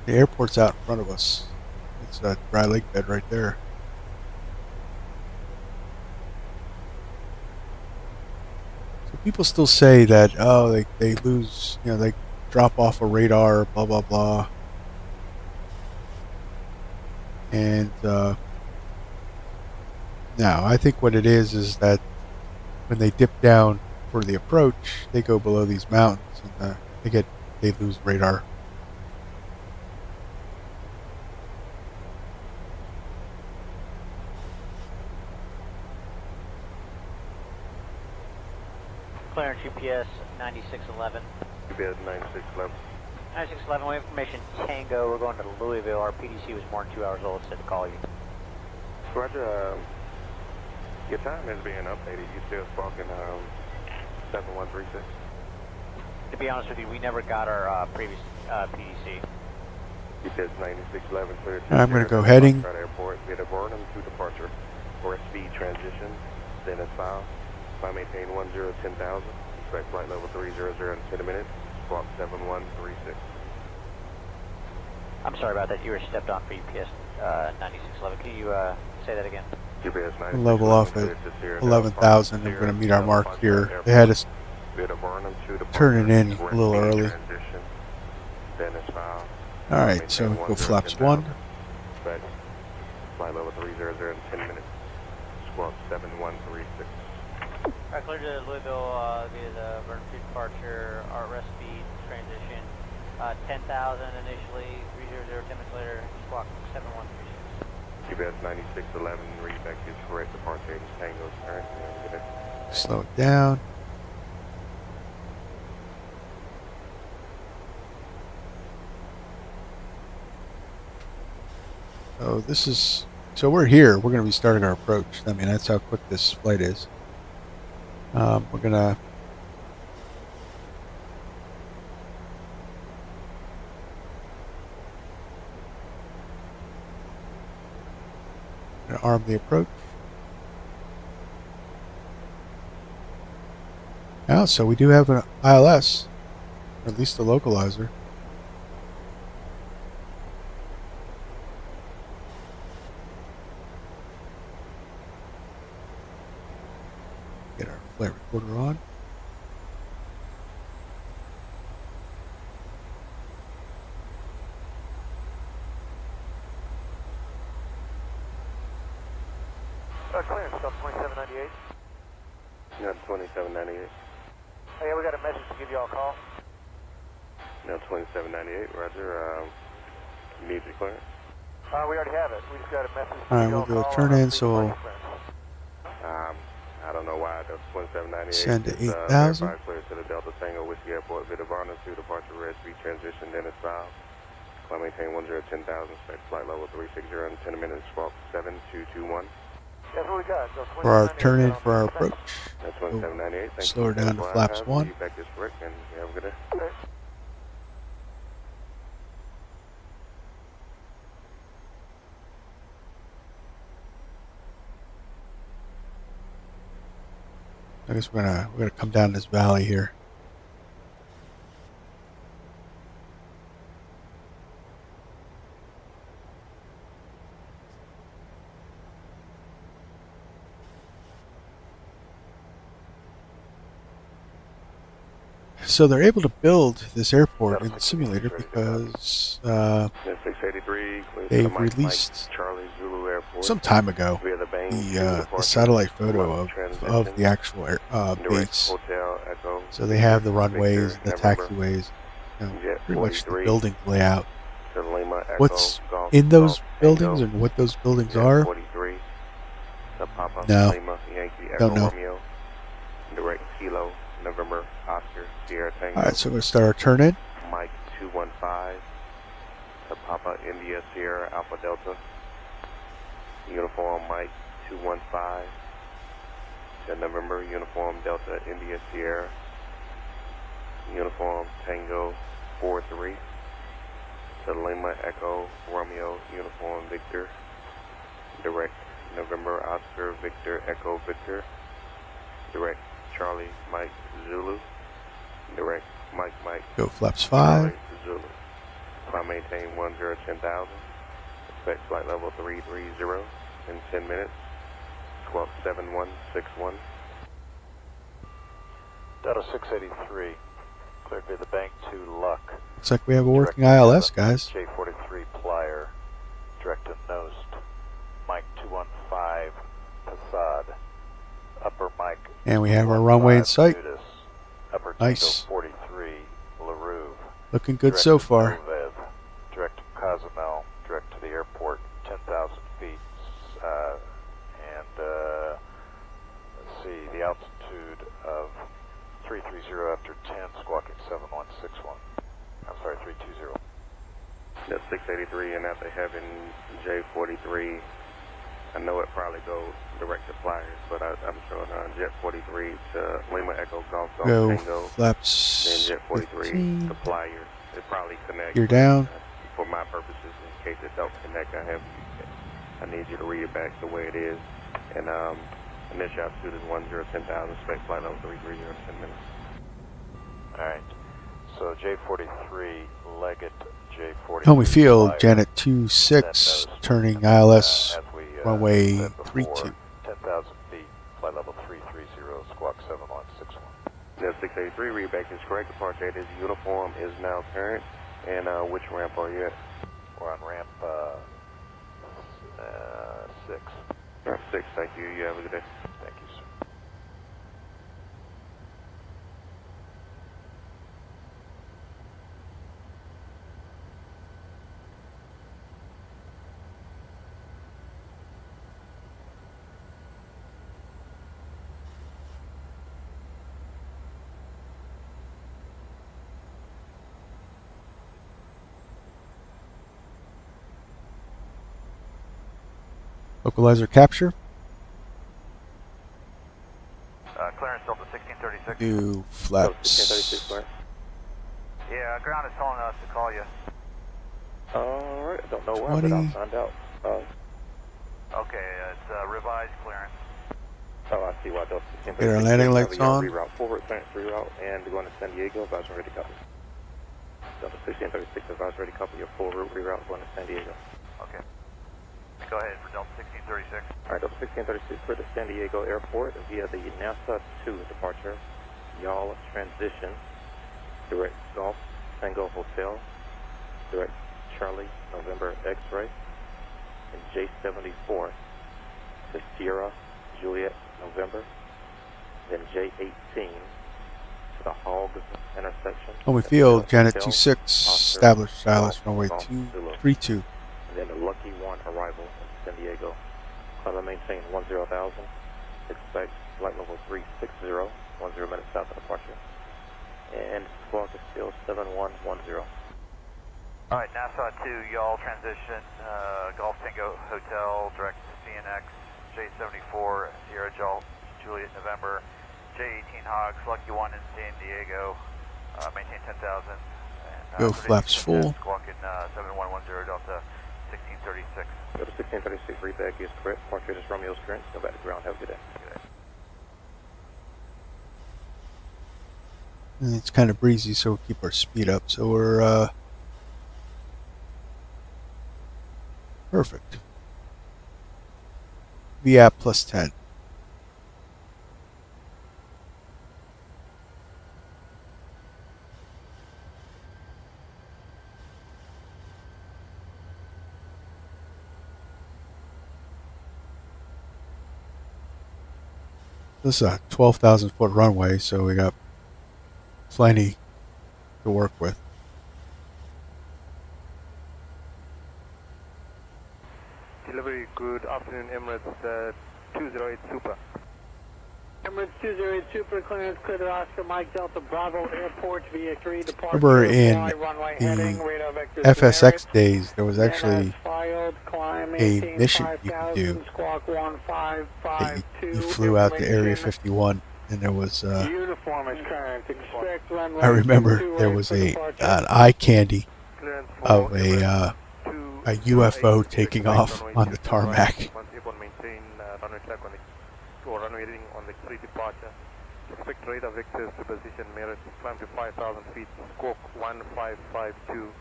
The airport's out in front of us. It's a dry lake bed right there. People still say that, oh, they lose, you know, they drop off a radar, blah, blah, blah. And no, I think what it is that when they dip down for the approach, they go below these mountains and they lose radar. Clearance UPS 9611. UPS 9611. 9611, we have information Tango. We're going to Louisville. Our PDC was more than 2 hours old. Said to call you. Roger. Your time is being updated. You still sparking 7136? To be honest with you, we never got our previous PDC. UPS 9611 clear. I'm going to go heading. Airport via Burnham to departure for a speed transition. Then as file. Fly maintain 10,000. Expect flight level 300 in 10 minutes. Squawk 7136. I'm sorry about that. You were stepped on for UPS 9611. Can you say that again? UPS 9611. Level off at 11,000. I'm going to meet our mark here. They had us turn it in a little early. Alright, so go flaps 1. Flight level 300 in 10 minutes. Squawk 7136. Alright, clear to Louisville via the Vernon Street departure, our rest speed transition, 10,000 initially, 300, 10 minutes later, squawk 7136. UPS 9611, read back is correct, departure Tango's current. Slow it down. So we're here. We're going to be starting our approach. I mean, that's how quick this flight is. We're going to arm the approach. Now, so we do have an ILS, or at least a localizer. Get our flight recorder on. Clearance, stop 2798. No, 2798. Oh, yeah, we got a message to give you all a call. No, 2798, roger. Need your clearance? We already have it. We just got a message to Alright, give you we'll all do a a call. turn in, so we'll I don't know why the 2798 send to is 8,000. clear to the Delta Tango Whiskey Airport, via Varna to departure red speed transition, Dennis South. Climb maintain 10,000, expect flight level 360 in 10 minutes, squawk 7221. That's what we got. So For our turn in for our approach. That's 2798. Thank Slow her down to flaps 1. Back this correct, and you have a good day. Okay. I guess we're gonna come down this valley here. So they're able to build this airport in the simulator because they released some time ago the satellite photo of the actual base. So they have the runways, the taxiways, pretty much the building layout. What's in those buildings and what those buildings are? No, don't know. Direct Kilo, November, Oscar, Sierra Tango. Alright, so we're going to start our turn in. Mike 215 to Papa India Sierra Alpha Delta. Uniform Mike 215 to November Uniform Delta India Sierra. Uniform Tango 43 to Lima Echo Romeo Uniform Victor. Direct November Oscar Victor Echo Victor. Direct Charlie Mike Zulu. Direct Mike Mike. Go flaps 5. Zulu. Climb maintain 10,000. Expect flight level 330 in 10 minutes. Squawk 7161. Delta 683, cleared via the bank to Luck. Looks like we have a working ILS, guys. J43 Plier, direct to Nost. Mike 215, Passad. Upper Mike. And we have our runway in sight. Nudis. Upper Nice. Tango 43, LaRouve. Looking good so far. Novev, direct to Cozumel, direct to the airport, 10,000 feet. Let's see, the altitude of 330 after 10, squawking 7161. I'm sorry, 320. That's 683, and after having J43, I know it probably goes direct to flyers, but I'm showing Jet 43 to Lima Echo Golf Go Tango. flaps. Then Jet 43 15. to flyers. It probably connects. You're down. For my purposes, in case it don't connect, I need you to read it back the way it is. And initial altitude is 10,000, spec flight level 330 in 10 minutes. Alright, so J43, Leggett, J43. Home field, Janet 26, turning ILS runway 32. 10,000 feet, flight level 330, squawk 7161. That's 683, read back is correct. Departure 8 is uniform, is now current. And which ramp are you at? We're on ramp 6. Ramp 6, thank you. You have a good day. Thank you, sir. Localizer capture. Clearance Delta 1636. New flaps. Yeah, ground is telling us to call you. Alright, I don't know why, but I'll find out. Okay, it's revised clearance. Oh, I see why Delta 1636. Get our landing lights on. Reroute forward, clearance reroute, and going to San Diego, advise ready to copy. Delta 1636, advise ready to copy your full route reroute going to San Diego. Okay. Go ahead for Delta 1636. Alright, Delta 1636 for the San Diego Airport via the NASA 2 departure. Y'all transition. Direct Golf Tango Hotel. Direct Charlie November X-Ray. And J74 to Sierra Juliet November. Then J18 to the Hog intersection. Home field, Janet 26, established ILS runway 232. And then the Lucky 1 arrival in San Diego. Climb maintain 10,000. Expect flight level 360, 10 minutes south of departure. And squawk is still 7110. Alright, NASA 2, y'all transition, Golf Tango Hotel, direct to CNX, J74, Sierra Juliet November, J18 Hogs, Lucky 1 in San Diego, maintain 10,000. Go flaps full. Squawking 7110 Delta 1636. Delta 1636, read back is correct. Departure is Romeo's current. Go back to ground. Have a good day. And it's kind of breezy, so we'll keep our speed up. So we're perfect. VAP plus 10. This is a 12,000 foot runway, so we got plenty to work with. Delivery, good afternoon, Emirates 208 Super. Emirates 208 Super, clearance clear to Oscar Mike Delta Bravo Airport via 3 departure. Remember in the FSX days, there was actually a mission you could do. You flew out to Area 51, and there was I remember there was an eye candy of a UFO taking off on the tarmac. Expect radar vectors to position Merit, climb to 5,000 feet, squawk 1552,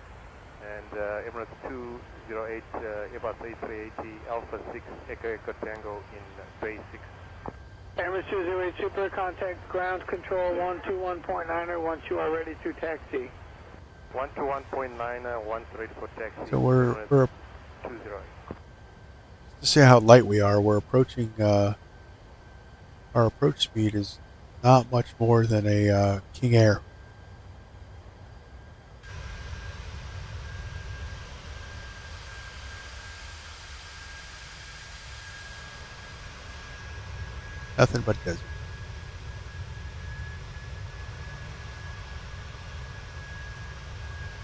and Emirates 208, Airbus A380, Alpha 6, Echo Echo Tango in Bay 6. Airman 208 Super, contact ground control 121.9er once you are ready to taxi. 121.9, 13 for taxi. So we're 208. to see how light we are. We're approaching. Our approach speed is not much more than a King Air. Nothing but desert.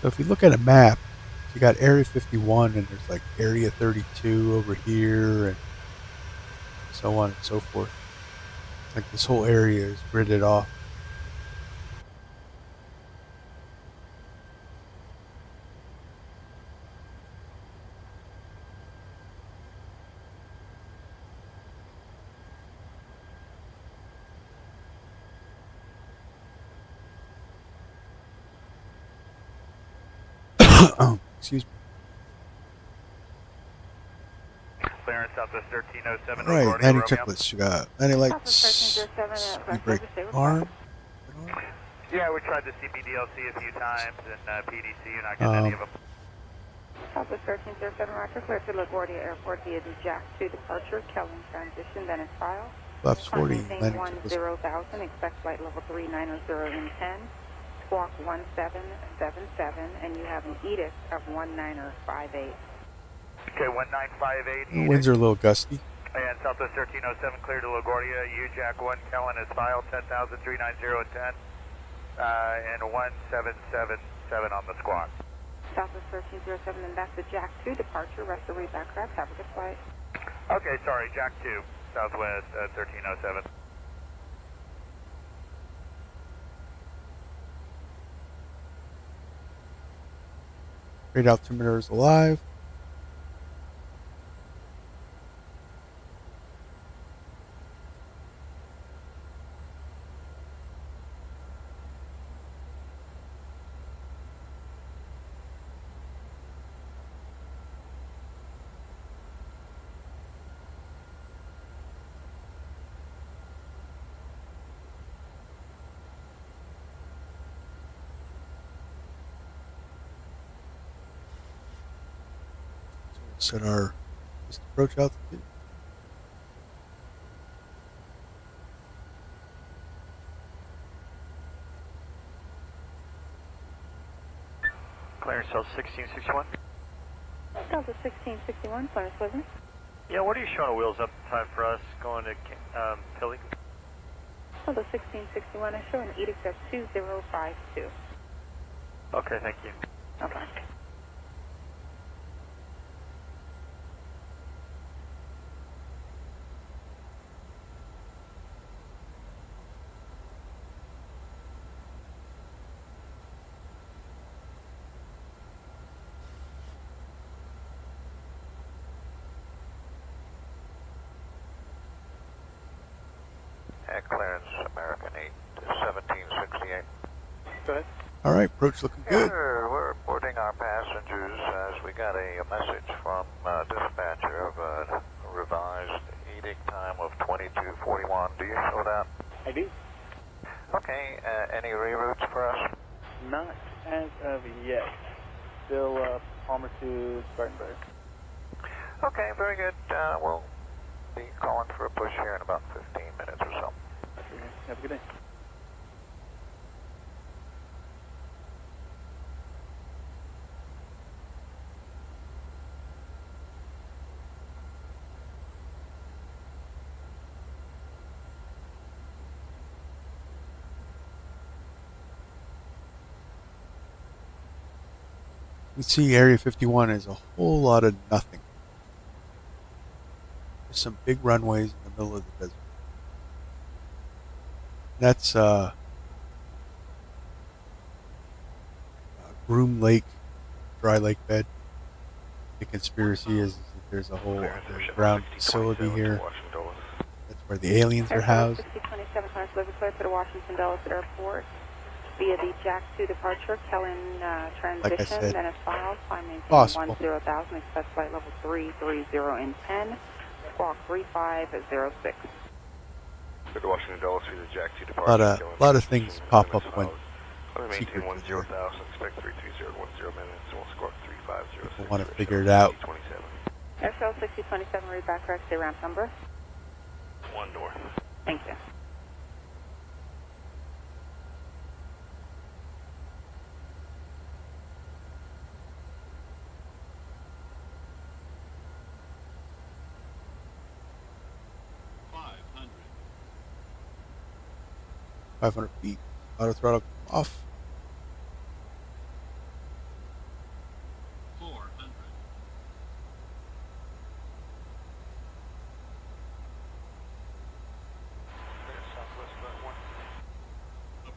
So if you look at a map, you got Area 51 and there's like Area 32 over here and so on and so forth. Like this whole area is gridded off. Excuse me. Clearance Southwest 1307. All right, landing checklist. You got landing lights, speed brake arm. Yeah, we tried the CPDLC a few times and PDC. You're not getting any of them. Southwest 1307, Roger. Clear to LaGuardia Airport via the Jack 2 departure. Kelvin transition, then is file. Left 40, landing 10,000, expect flight level 390 in 10. Squawk 1777, and you have an edict of 1958. Okay, 1958. Winds are a little gusty. And Southwest 1307 clear to LaGuardia. UJack 1 Kellen is filed 10,390 at 10. And 1777 on the squawk. Southwest 1307, and that's the Jack 2 departure. Rest of the back craft. Have a good flight. Okay, sorry, Jack 2, Southwest 1307. Radar altimeter is alive. Set our approach altitude. Clearance South 1661. South 1661, clearance Blizzard. Yeah, what are you showing wheels up time for us going to Philly? South 1661, I show an edict of 2052. Okay, thank you. Okay. Clearance American 8 1768. Go ahead. All right, approach looking good. We're reporting our passengers as we got a message from dispatcher of a revised edict time of 22:41. Do you show that? I do. Okay, any reroutes for us? Not as of yet. Still Palmer to Spartanburg. Okay, very good. We'll be calling for a push here in about 15 minutes or so. Have a good day. You see Area 51 is a whole lot of nothing. There's some big runways in the middle of the desert. That's Groom Lake, dry lake bed. The conspiracy is that there's a whole underground facility here. That's where the aliens are housed. 6027, clear for the Washington Dulles Airport via the Jack 2 departure. Kellen transition, Like I said, then is filed. Climb maintain possible. 10,000, expect flight level 330 in 10. Squawk 3506. Clear to Washington Dulles, via the Jack 2 A departure. lot of things pop up when maintain secrets are 10,000, there. expect 330 minutes, and we'll squawk 3506. People want to figure it out. Airfield 6027, read back correct, say ramp number. 1 north. Thank you. $500. 500 feet. Auto throttle off. 400.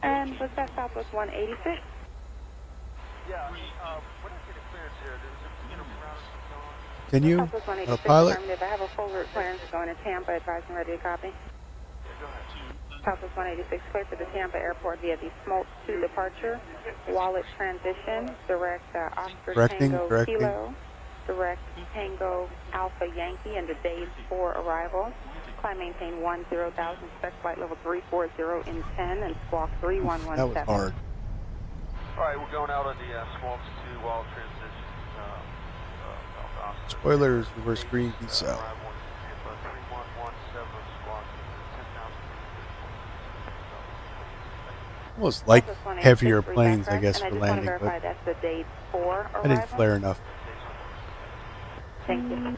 And was that Southwest 186? Yeah, when I get a clearance here, there's a around Continue. Southwest 186, Pilot. affirmative. I have a full route clearance going to Tampa, advising ready to copy. Southwest 186, clear for the Tampa Airport via the Smolt 2 departure, Wallet transition, direct Oscar Tango Kilo, direct Tango Alpha Yankee, and the days for arrival. Climb maintain 10,000, expect flight level 340 in 10, and squawk 3117. That was hard. Alright, we're going out on the Smolt 2 wall transition. Spoilers, reverse green, peace out. Almost like heavier planes, I guess, for landing, but that's the date for I didn't flare enough. Thank you.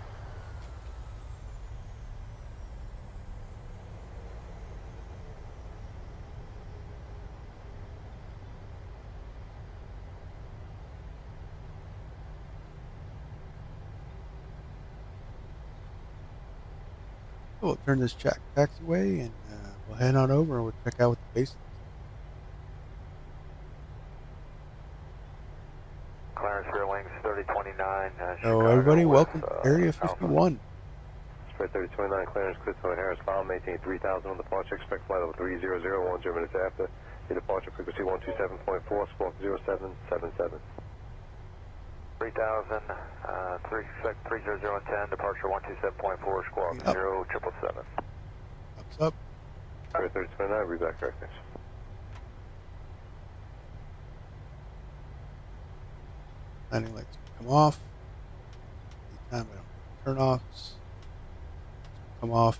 We'll turn this taxiway and we'll head on over and we'll check out what the base is. Clarence Airlines 3029. So everybody, welcome to Area 51. Spread 3029, Clarence, Clifton, Harris, file, maintain 3000 on departure, expect flight level 300, 10 minutes after. The departure frequency 127.4, squawk 0777. 3000, 300 and 10, departure 127.4, squawk 0777. Ups up. Spread 3029, read back correct, thanks. Landing lights come off. Anytime I don't turn offs. Come off.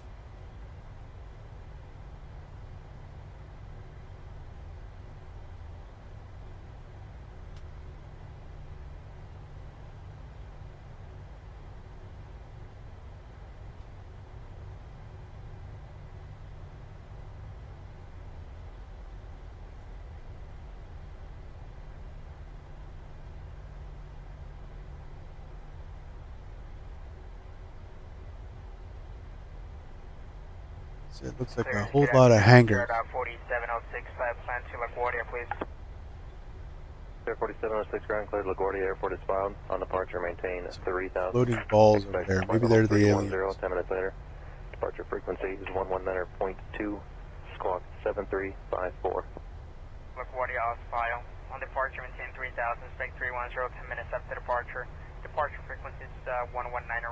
So it looks like a whole lot of hangars. 4706, plan to LaGuardia, please. Air 4706, ground cleared, LaGuardia Airport is found. On departure, maintain 3000. Floating balls over there. Maybe they're the aliens. 10 minutes later. Departure frequency is 119.2, squawk 7354. LaGuardia off file. On departure, maintain 3000, expect 310, 10 minutes after departure. Departure frequency is 119.2,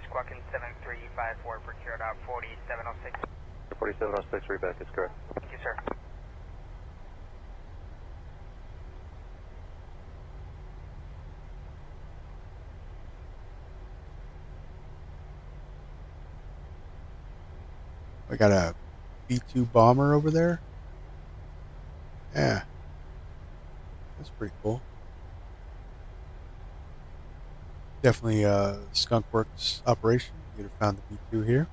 squawking 7354, procured out 4706. 4706, read back is correct. Thank you, sir. We got a B-2 bomber over there. Yeah. That's pretty cool. Definitely a Skunk Works operation. You'd have found the B-2 here.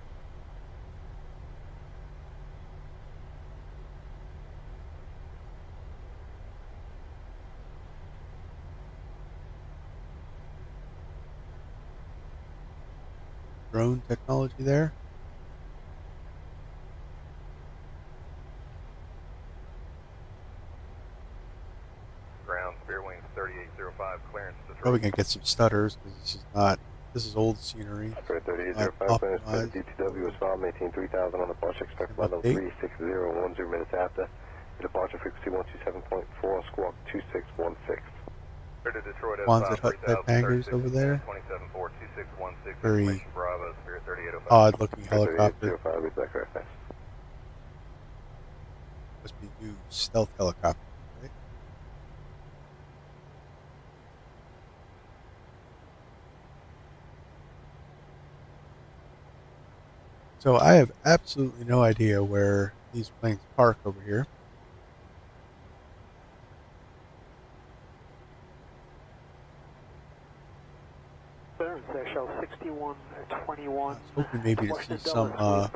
Drone technology there. Ground, Beerwing 3805, clearance. Probably gonna get some stutters because this is old scenery. Spread 3805, clearance to the DTW is filed, maintain 3000 on departure, expect flight level 360, 10 minutes after. The departure frequency 127.4, squawk 2616. Quonset hut type hangars over there. Very odd looking helicopter. Must be new stealth helicopter, right? So I have absolutely no idea where these planes park over here. Clearance, Shell 6121. I was hoping maybe to see some more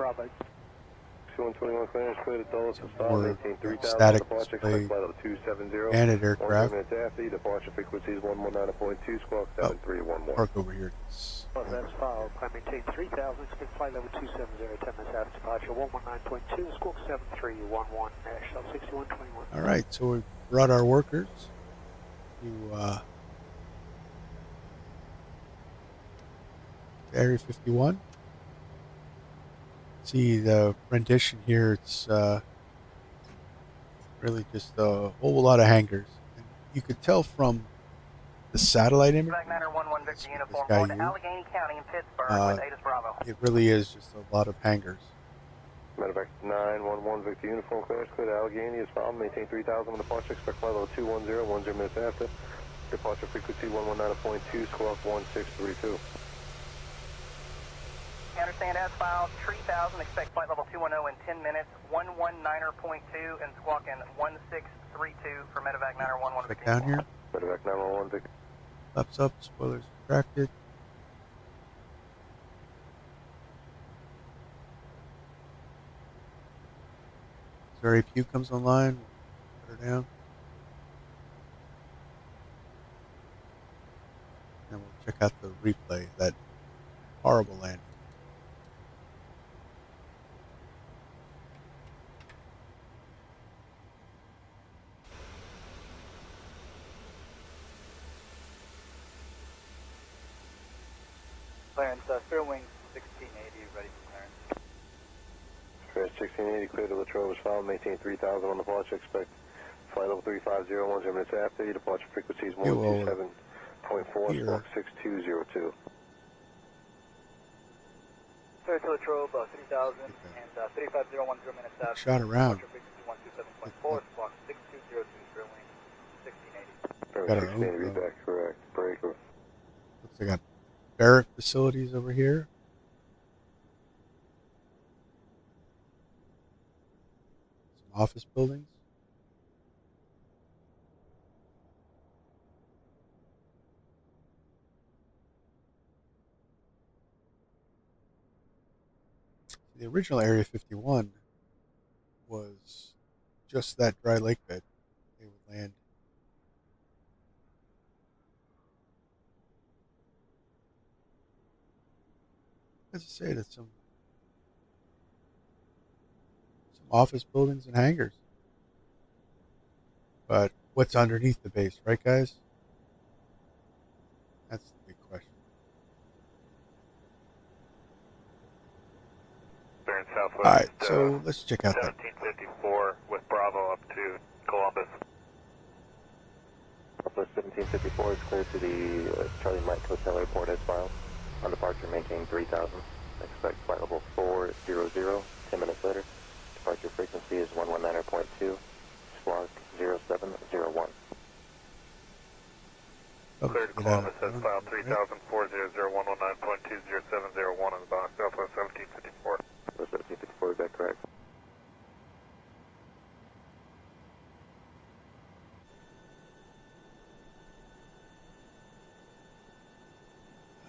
static display banded aircraft. Oh, park over here. That's filed. Climb maintain 3000, expect flight level 270, 10 minutes after departure, 119.2, squawk 7311, Shell 6121. All right, so we brought our workers to Area 51. See the rendition here, it's really just a whole lot of hangars. And you could tell from the satellite image this guy used, it really is just a lot of hangars. Matter of fact, 911 Victor Uniform clearance clear to Allegheny is found. Maintain 3000 on departure. Expect flight level 210, 10 minutes after. Departure frequency 119.2, squawk 1632. Understand as filed, 3000, expect flight level 210 in 10 minutes, 119.2 and squawking 1632 for medevac 911 Check down here. Medevac 911 Victor. Flaps up, spoilers retracted. As our APU comes online, we'll put her down. And we'll check out the replay of that horrible landing. Clearance, Fairwing 1680, ready for clearance. Clearance 1680, clear to Latrobe is found. Maintain 3000 on departure. Expect flight level 350, 10 minutes after. Your departure frequency is 127.4, squawk 6202. Clear to Latrobe, 3000 and 350, 10 minutes after. Shot around. Departure frequency 127.4, squawk 6202, Fairwing 1680. Got our 1680, read back, correct. Breaker. Looks like I got barrack facilities over here. Some office buildings. The original Area 51 was just that dry lake bed. They would land. As I say, that's some office buildings and hangars. But what's underneath the base, right, guys? That's the big question. All right, so let's check out that. 1754 with Bravo up to Columbus. Southwest 1754 is clear to the Charlie Mike Hotel Airport as filed. On departure, maintain 3000. Expect flight level 400, 10 minutes later. Departure frequency is 119.2, squawk 0701. Clear to Columbus as filed 3000, 400-119.20701 on the box, Southwest 1754. Southwest 1754, is that correct?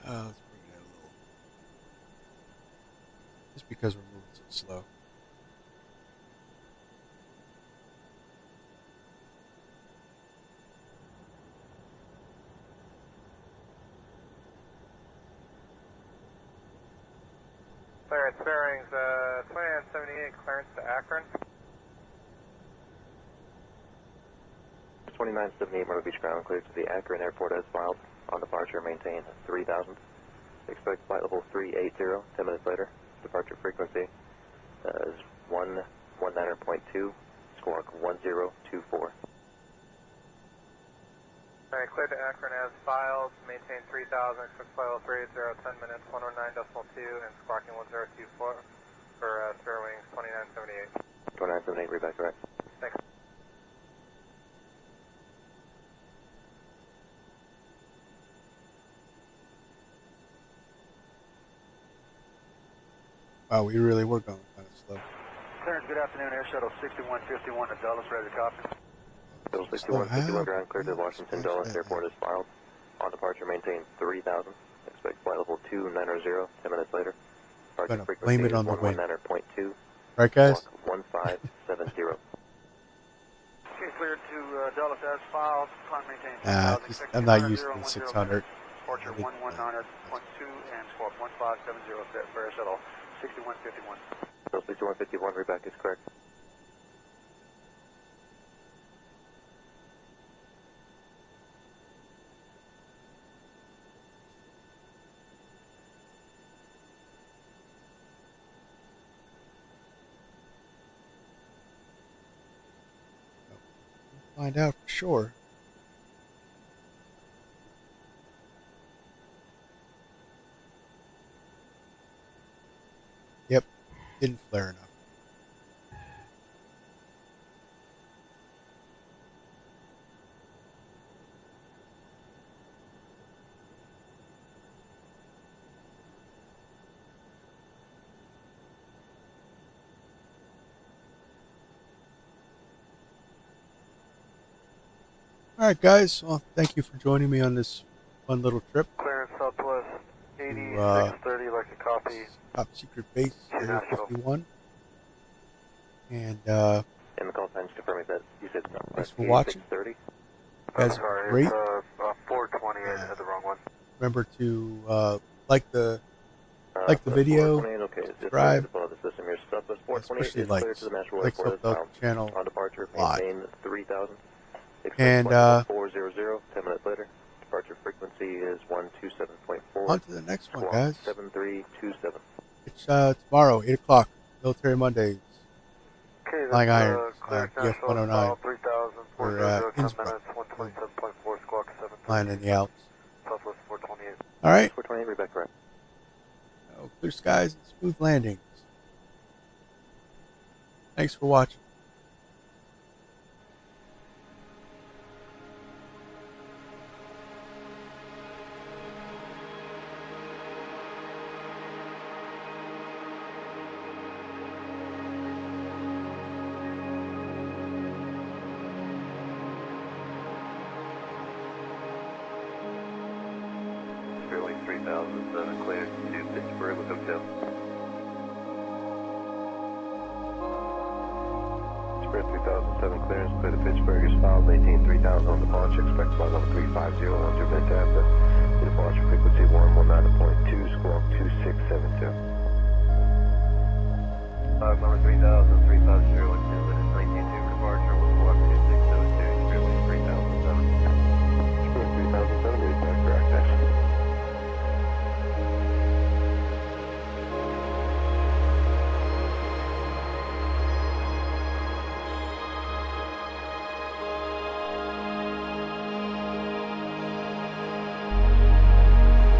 Let's bring it out a little. Just because we're moving so slow. Clearance bearings, 2978, clearance to Akron. 2978 Myrtle Beach ground clear to the Akron Airport as filed. On departure, maintain 3000. Expect flight level 380, 10 minutes later. Departure frequency is 119.2, squawk 1024. Alright, cleared to Akron as filed, maintain 3000, expect flight level 380, 10 minutes, 109.2, and squawking 1024 for Fairwings 2978. 2978, read back correct. Thanks. Wow, we really were going kind of slow. Clearance, good afternoon. Air Shuttle 6151 to Dulles, ready to copy. Shuttle 6151 ground cleared to Washington Dulles Airport is filed. On departure, maintain 3000. Expect flight level 290, 10 minutes later. Departure frequency blame it on is the wind. 119.2. Right, guys? Squawk 1570. Okay, cleared to Dulles as filed. Climb maintain 10,000. I'm not used to the 600. Departure 119.2 and squawk 1570 set for Air Shuttle 6151. Shuttle 6151, readback is correct. Find out for sure. Yep, didn't flare enough. All right, guys. Well, thank you for joining me on this fun little trip. Clearance Southwest 8630, like a copy. Top secret base, Area 51. And in the call signs confirming that you said thanks for watching. 630. Guys, sorry, great. it's 420. I had the wrong one. Remember to like the video, okay, subscribe, the system here. Southwest 428 especially is clear likes. to the National Likes Airport help out the channel on departure, a lot. maintain 3000. And 400, 10 minutes later. Departure frequency is 127.4. on to the next one, guys. 7327. It's tomorrow, 8 o'clock, Military Mondays. Okay, Flying Irons, cleared BF 109 3000, for 10 Innsbruck. minutes, 127.4, squawk 7. Flying in the Alps. Southwest 428. All right. 428, readback correct. Clear skies and smooth landings. Thanks for watching. Fairway 3007, cleared to Pittsburgh with hotel. Spirit 3007 clearance, clear to Pittsburgh is filed, maintain 3000 on departure, expect flight level 350 on to vent after. The departure frequency 119.2, squawk 2672. Number 3000, 350, with 10 minutes, 19.2 for departure, with squawk 2672, Spirit 3007. Spirit 3007, readback correct, thanks.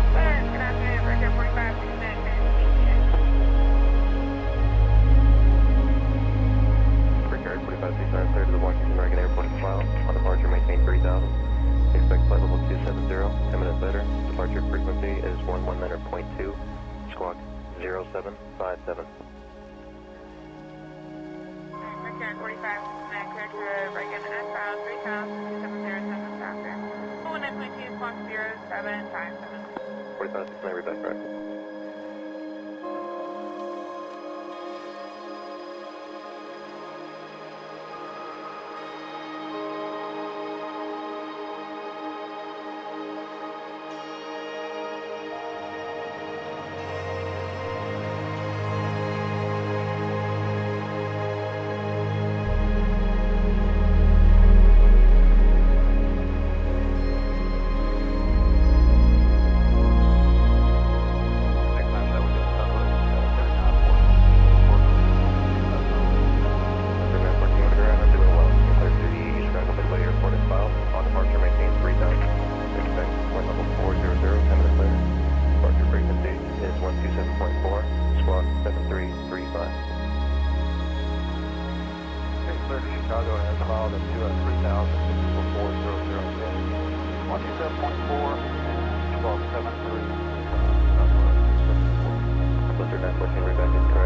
Good afternoon, Breaker 45, 6 minutes, Brickyard 4569 clear to the Washington Oregon Airport is filed. On departure, maintain 3000. Expect flight level 270. 10 minutes later. Departure frequency is 119.2. Squawk 0757. Brickyard 45, 6 minutes, clear to Reagan S-bound 3000, 2707 after. 19.2, squawk 0757. 4569, readback correct. Chicago has filed up to 3,000 for 40010. 127.4 and 1273 Southwest. Blister 914, right back in.